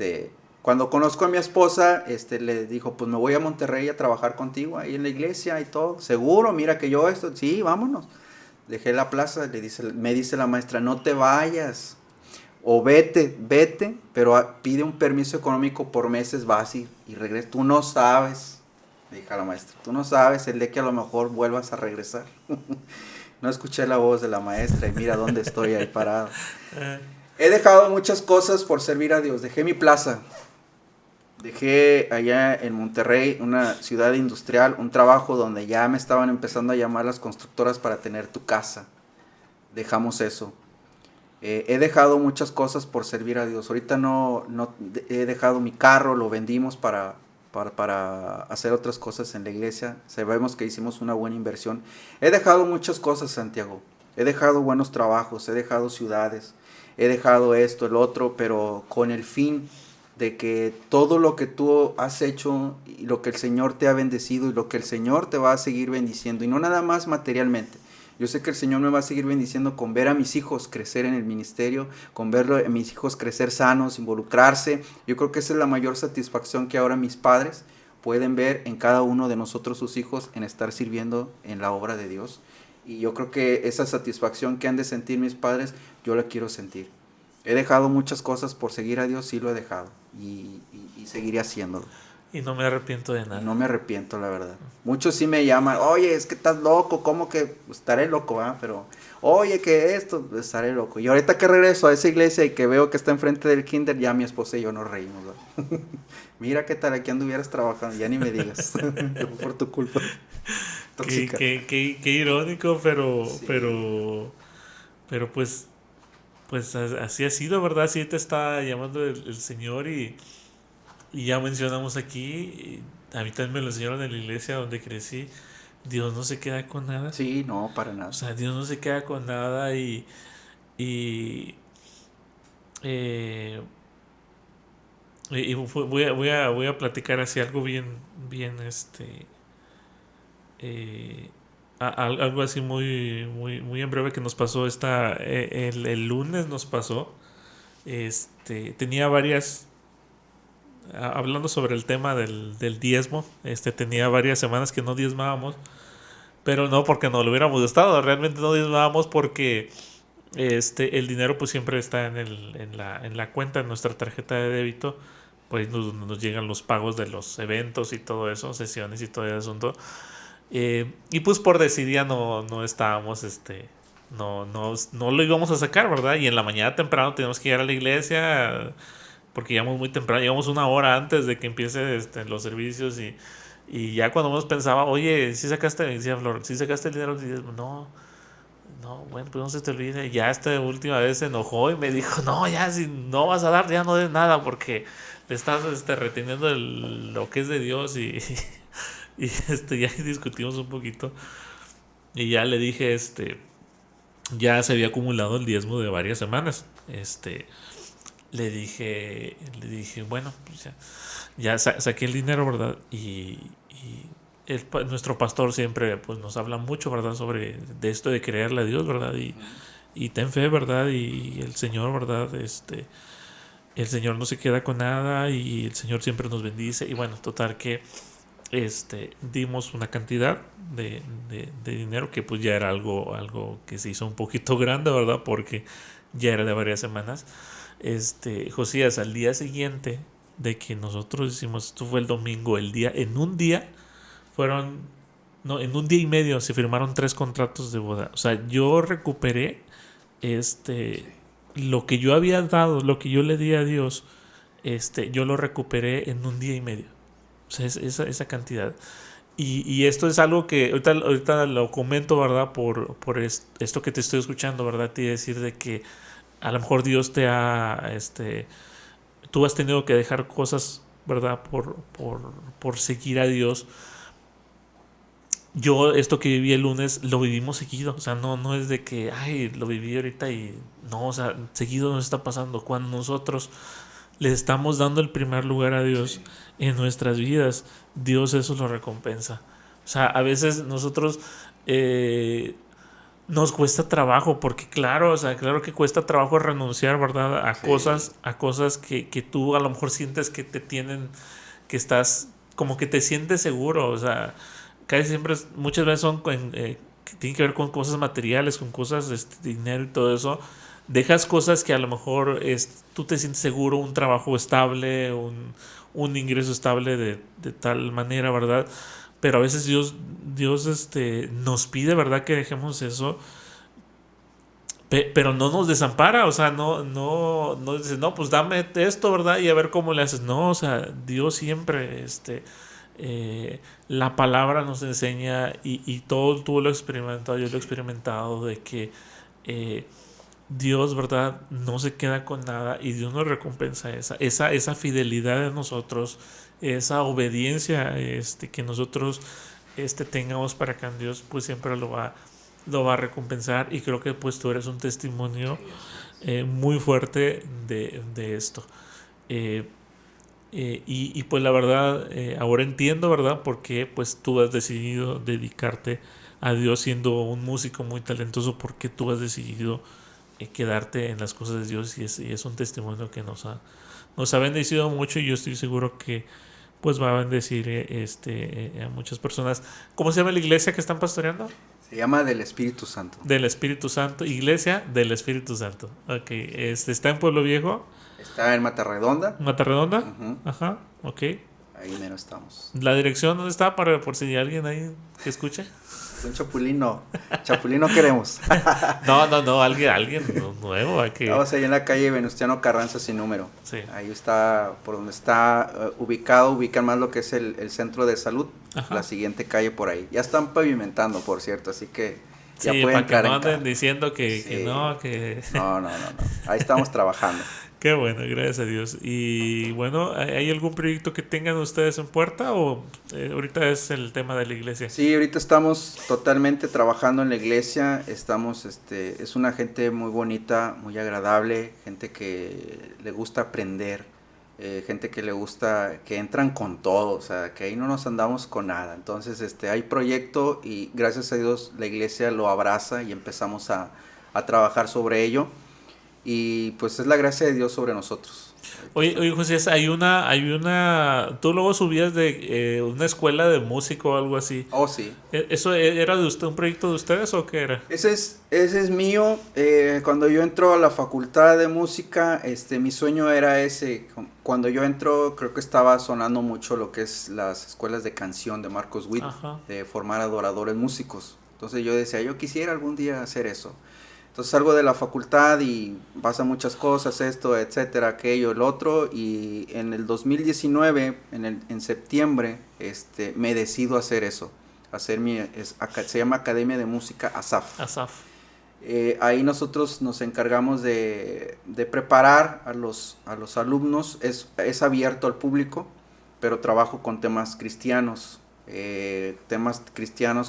cuando conozco a mi esposa, le dijo, pues me voy a Monterrey a trabajar contigo ahí en la iglesia y todo. Seguro, mira que yo sí, vámonos. Dejé la plaza, me dice la maestra, no te vayas. O vete, pero pide un permiso económico por meses, vas y regresas. Tú no sabes, le dije a la maestra, tú no sabes el día que a lo mejor vuelvas a regresar. No escuché la voz de la maestra y mira dónde estoy ahí parado. He dejado muchas cosas por servir a Dios. Dejé mi plaza. Dejé allá en Monterrey, una ciudad industrial, un trabajo donde ya me estaban empezando a llamar las constructoras para tener tu casa. Dejamos eso. He dejado muchas cosas por servir a Dios. Ahorita no he dejado mi carro, lo vendimos para hacer otras cosas en la iglesia. Sabemos que hicimos una buena inversión. He dejado muchas cosas, Santiago. He dejado buenos trabajos, he dejado ciudades, he dejado esto, el otro, pero con el fin de que todo lo que tú has hecho y lo que el Señor te ha bendecido y lo que el Señor te va a seguir bendiciendo, y no nada más materialmente. Yo sé que el Señor me va a seguir bendiciendo con ver a mis hijos crecer en el ministerio, con ver a mis hijos crecer sanos, involucrarse. Yo creo que esa es la mayor satisfacción que ahora mis padres pueden ver en cada uno de nosotros, sus hijos, en estar sirviendo en la obra de Dios. Y yo creo que esa satisfacción que han de sentir mis padres, yo la quiero sentir. He dejado muchas cosas por seguir a Dios, sí lo he dejado. Y seguiré haciéndolo. Y no me arrepiento de nada. No me arrepiento, la verdad. Muchos sí me llaman, oye, es que estás loco, ¿cómo que? Pues, estaré loco, ¿verdad? Pero, oye, que esto, pues, estaré loco. Y ahorita que regreso a esa iglesia y que veo que está enfrente del kinder, ya mi esposa y yo nos reímos, ¿verdad? Mira qué tal, aquí anduvieras trabajando, ya ni me digas. Por tu culpa. Tóxica. Qué irónico, pero, Sí. pero pues así ha sido, ¿verdad? Así te está llamando el Señor y ya mencionamos aquí, a mí también me lo enseñaron en la iglesia donde crecí, Dios no se queda con nada. Sí, no, para nada. O sea, Dios no se queda con nada y, eh, voy a platicar así algo bien, eh, algo así muy en breve que nos pasó el lunes nos pasó. Tenía hablando sobre el tema del diezmo, tenía varias semanas que no diezmábamos, pero no porque no lo hubiéramos gustado, realmente no diezmábamos porque el dinero pues siempre está en la cuenta, en nuestra tarjeta de débito, pues nos llegan los pagos de los eventos y todo eso, sesiones y todo el asunto. Y pues por desidia no estábamos, no lo íbamos a sacar, ¿verdad? Y en la mañana temprano teníamos que ir a la iglesia, porque llegamos muy temprano, llegamos una hora antes de que empiece los servicios y ya cuando nos pensaba, oye, si sacaste, decía Flor, si sacaste el dinero, no, bueno, pues no se te olvide. Y ya esta última vez se enojó y me dijo, no, ya si no vas a dar, ya no des nada porque le estás reteniendo lo que es de Dios y ya discutimos un poquito y ya le dije, ya se había acumulado el diezmo de varias semanas. Le dije, bueno, pues ya saqué el dinero, ¿verdad? Y nuestro pastor siempre pues nos habla mucho, ¿verdad? Sobre de esto de creerle a Dios, ¿verdad? Y ten fe, ¿verdad? Y el Señor, ¿verdad? El Señor no se queda con nada y el Señor siempre nos bendice. Y bueno, total que dimos una cantidad de dinero que pues ya era algo que se hizo un poquito grande, ¿verdad? Porque ya era de varias semanas. Josías, al día siguiente de que nosotros hicimos, esto fue el domingo, en un día en un día y medio se firmaron 3 contratos de boda. O sea, yo recuperé lo que yo había dado, lo que yo le di a Dios, yo lo recuperé en un día y medio. O sea, esa cantidad. Y esto es algo que ahorita lo comento, ¿verdad? Por esto que te estoy escuchando, ¿verdad? Te iba a decir de que a lo mejor Dios tú has tenido que dejar cosas, ¿verdad? Por seguir a Dios. Yo esto que viví el lunes lo vivimos seguido, o sea, no es de que, ay, lo viví ahorita y no, o sea, seguido nos está pasando. Cuando nosotros le estamos dando el primer lugar a Dios en nuestras vidas, Dios eso lo recompensa. O sea, a veces nosotros nos cuesta trabajo, porque claro, o sea, claro que cuesta trabajo renunciar, ¿verdad? A cosas que tú a lo mejor sientes que te tienen, que estás, como que te sientes seguro, o sea, casi siempre, muchas veces que tienen que ver con cosas materiales, con cosas, dinero y todo eso. Dejas cosas que a lo mejor tú te sientes seguro, un trabajo estable, un ingreso estable de tal manera, ¿verdad? Pero a veces Dios nos pide, ¿verdad? Que dejemos eso, pero no nos desampara, o sea, no dice, no, pues dame esto, ¿verdad? Y a ver cómo le haces. No, o sea, Dios siempre, la palabra nos enseña y todo tú lo has experimentado, yo lo he experimentado, de que Dios, ¿verdad? No se queda con nada y Dios nos recompensa esa fidelidad de nosotros, esa obediencia que nosotros tengamos para con Dios, pues siempre lo va a recompensar, y creo que pues tú eres un testimonio muy fuerte de esto. Eh, y pues la verdad, ahora entiendo, ¿verdad? Por qué pues tú has decidido dedicarte a Dios siendo un músico muy talentoso, porque tú has decidido quedarte en las cosas de Dios, y es un testimonio que nos ha bendecido mucho, y yo estoy seguro que pues va a bendecir a muchas personas. ¿Cómo se llama la iglesia que están pastoreando? Se llama del Espíritu Santo. Del Espíritu Santo, Iglesia del Espíritu Santo. Ok, está en Pueblo Viejo, Está en Mata Redonda. Mata Redonda. Ujú. Ajá, ok. Ahí menos estamos. ¿La dirección dónde está? Para por si alguien ahí que escuche. Un chapulín no. Chapulín no queremos. No, alguien nuevo. Hay que... Estamos ahí en la calle Venustiano Carranza sin número. Sí. Ahí está, por donde está ubican más lo que es el centro de salud. Ajá. La siguiente calle por ahí. Ya están pavimentando, por cierto, así que ya Sí, pueden para que no entrar en anden diciendo que Sí. no, que... No. Ahí estamos trabajando. Qué bueno, gracias a Dios. Y bueno, ¿hay algún proyecto que tengan ustedes en puerta, o ahorita es el tema de la iglesia? Sí, ahorita estamos totalmente trabajando en la iglesia. Estamos, es una gente muy bonita, muy agradable, gente que le gusta aprender, gente que le gusta, que entran con todo, o sea, que ahí no nos andamos con nada. Entonces, hay proyecto y gracias a Dios la iglesia lo abraza y empezamos a trabajar sobre ello. Y pues es la gracia de Dios sobre nosotros. Oye, José, tú luego subías de una escuela de música o algo así. Oh, sí. ¿Eso era de usted, un proyecto de ustedes, o qué era? Ese es mío. Cuando yo entro a la facultad de música, mi sueño era ese. Cuando yo entro, creo que estaba sonando mucho lo que es las escuelas de canción de Marcos Witt, Ajá. de formar adoradores músicos. Entonces yo decía, yo quisiera algún día hacer eso. Entonces salgo de la facultad y pasan muchas cosas, esto, etcétera, aquello, el otro, y en el 2019, en septiembre, me decido a hacer eso, se llama Academia de Música ASAF. Asaf. Ahí nosotros nos encargamos de preparar a los alumnos, es abierto al público, pero trabajo con temas cristianos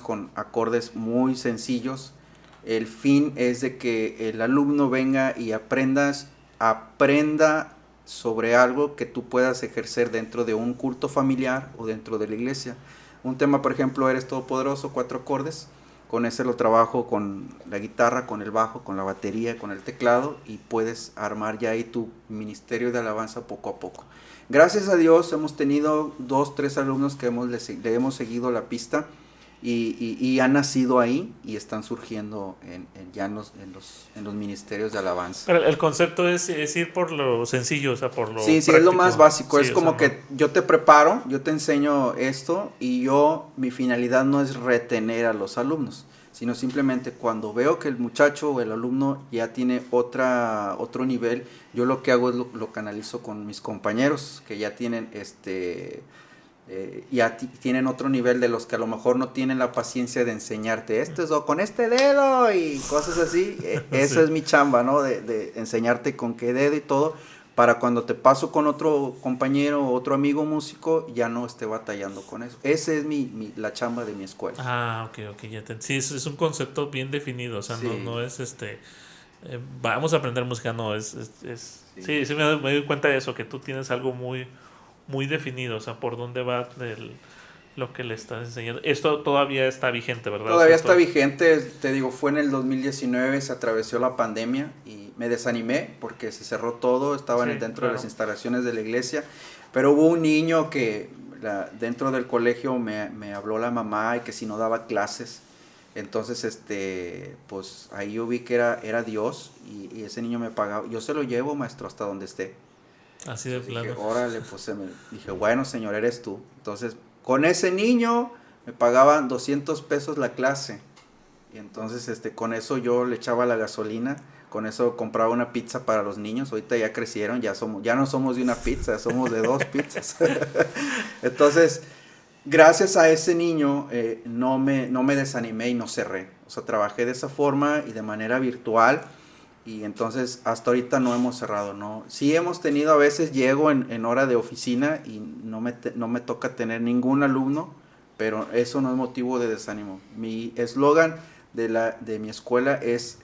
con acordes muy sencillos. El fin es de que el alumno venga y aprenda sobre algo que tú puedas ejercer dentro de un culto familiar o dentro de la iglesia. Un tema, por ejemplo, Eres Todopoderoso, 4 acordes. Con ese lo trabajo con la guitarra, con el bajo, con la batería, con el teclado, y puedes armar ya ahí tu ministerio de alabanza poco a poco. Gracias a Dios hemos tenido 2, 3 alumnos que le hemos seguido la pista. Y han nacido ahí y están surgiendo en los ministerios de alabanza. Pero el concepto es ir por lo sencillo, o sea, por lo Sí, práctico. es lo más básico. Sí, es como que yo te preparo, yo te enseño esto, y mi finalidad no es retener a los alumnos, sino simplemente cuando veo que el muchacho o el alumno ya tiene otro nivel, yo lo que hago es lo canalizo con mis compañeros que ya tienen tienen otro nivel, de los que a lo mejor no tienen la paciencia de enseñarte con este dedo y cosas así. Esa Sí. es mi chamba, ¿no? De enseñarte con qué dedo y todo, para cuando te paso con otro compañero o otro amigo músico, ya no esté batallando con eso. Esa es la chamba de mi escuela. Ah, ok, ya sí, es un concepto bien definido, o sea, Sí. no es vamos a aprender música, no, sí, me doy cuenta de eso, que tú tienes algo muy, muy definido, o sea, por dónde va lo que le estás enseñando. Esto todavía está vigente, ¿verdad? Todavía está vigente, te digo, fue en el 2019, se atravesó la pandemia y me desanimé porque se cerró todo, estaban Sí, dentro claro. de las instalaciones de la iglesia, pero hubo un niño que dentro del colegio me habló la mamá, y que si no daba clases. Entonces, pues ahí yo vi que era Dios, y ese niño me pagaba. Yo se lo llevo, maestro, hasta donde esté. Así de Entonces dije, plano. órale, pues dije, bueno, Señor, eres tú. Entonces, con ese niño me pagaban 200 pesos la clase. Y entonces, con eso yo le echaba la gasolina, con eso compraba una pizza para los niños. Ahorita ya crecieron, ya no somos de una pizza, somos de 2 pizzas. Entonces, gracias a ese niño, no me desanimé y no cerré. O sea, trabajé de esa forma y de manera virtual. Y entonces hasta ahorita no hemos cerrado, ¿no? Sí hemos tenido, a veces llego en hora de oficina y no me toca tener ningún alumno, pero eso no es motivo de desánimo. Mi eslogan de mi escuela es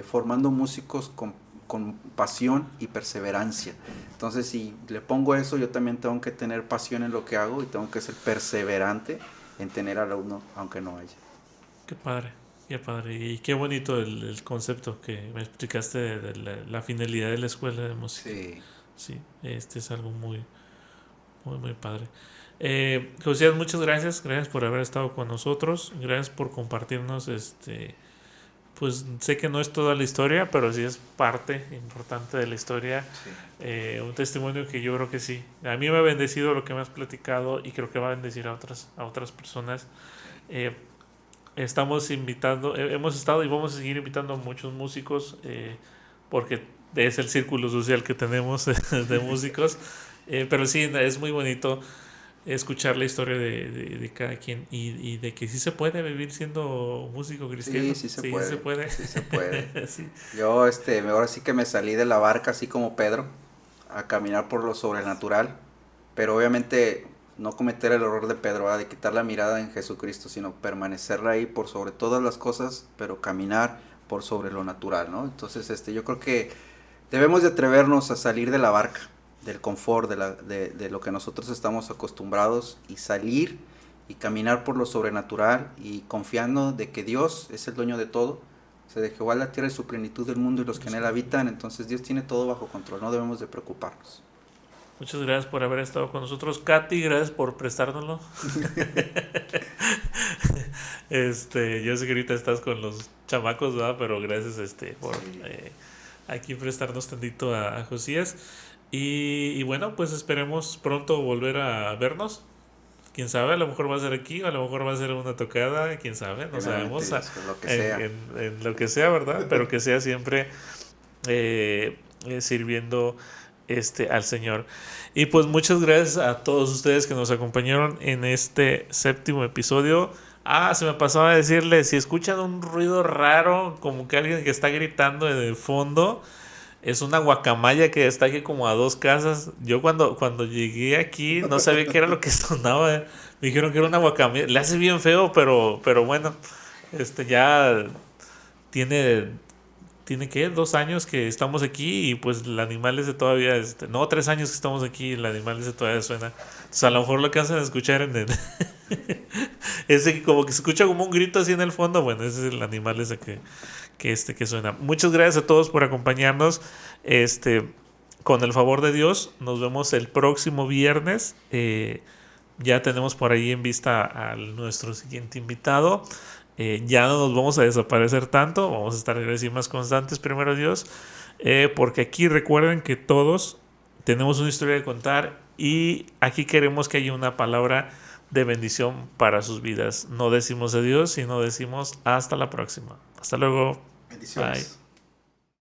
formando músicos con pasión y perseverancia. Entonces, si le pongo eso, yo también tengo que tener pasión en lo que hago y tengo que ser perseverante en tener alumno, aunque no haya. Qué padre, qué padre. Y qué bonito el concepto que me explicaste de la finalidad de la escuela de música. Sí. Sí, este es algo muy, muy, muy padre. Josías, muchas gracias. Gracias por haber estado con nosotros. Gracias por compartirnos pues sé que no es toda la historia, pero sí es parte importante de la historia. Sí. Un testimonio que yo creo que sí. A mí me ha bendecido lo que me has platicado y creo que va a bendecir a otras personas. Eh, Estamos invitando, hemos estado y vamos a seguir invitando a muchos músicos porque es el círculo social que tenemos de músicos. Pero sí, es muy bonito escuchar la historia de cada quien y de que sí se puede vivir siendo músico cristiano. Sí, sí se Sí, puede. se puede. Sí se puede. Sí. Yo, ahora sí que me salí de la barca, así como Pedro, a caminar por lo sobrenatural, pero obviamente no cometer el error de Pedro, ¿verdad? De quitar la mirada en Jesucristo, sino permanecer ahí por sobre todas las cosas, pero caminar por sobre lo natural, ¿no? Entonces, yo creo que debemos de atrevernos a salir de la barca, del confort, de lo que nosotros estamos acostumbrados y salir y caminar por lo sobrenatural y confiando de que Dios es el dueño de todo. Se de Jehová la tierra y su plenitud del mundo y los que en él habitan, entonces Dios tiene todo bajo control, no debemos de preocuparnos. Muchas gracias por haber estado con nosotros. Katy, gracias por prestárnoslo. Yo sé que ahorita estás con los chamacos, ¿verdad? Pero gracias por aquí prestarnos tantito a Josías. Y bueno, pues esperemos pronto volver a vernos. Quién sabe, a lo mejor va a ser aquí, a lo mejor va a ser una tocada, quién sabe, no sabemos. Lo que sea. En lo que sea, ¿verdad? Pero que sea siempre sirviendo al Señor. Y pues muchas gracias a todos ustedes que nos acompañaron en este 7º episodio. Se me pasaba a decirles, si escuchan un ruido raro, como que alguien que está gritando en el fondo, es una guacamaya que está aquí como a 2 casas. Yo cuando llegué aquí no sabía qué era lo que sonaba. Me dijeron que era una guacamaya. Le hace bien feo, pero bueno, ya tiene que 2 años que estamos aquí y pues el animal ese todavía, no, 3 años que estamos aquí y el animal ese todavía suena. Entonces a lo mejor lo que hacen escuchar ese como que se escucha como un grito así en el fondo. Bueno, ese es el animal ese que suena. Muchas gracias a todos por acompañarnos. Con el favor de Dios, nos vemos el próximo viernes. Ya tenemos por ahí en vista a nuestro siguiente invitado. Ya no nos vamos a desaparecer tanto, vamos a estar así más constantes, primero Dios, porque aquí recuerden que todos tenemos una historia de contar y aquí queremos que haya una palabra de bendición para sus vidas. No decimos adiós, sino decimos hasta la próxima. Hasta luego. Bendiciones. Bye.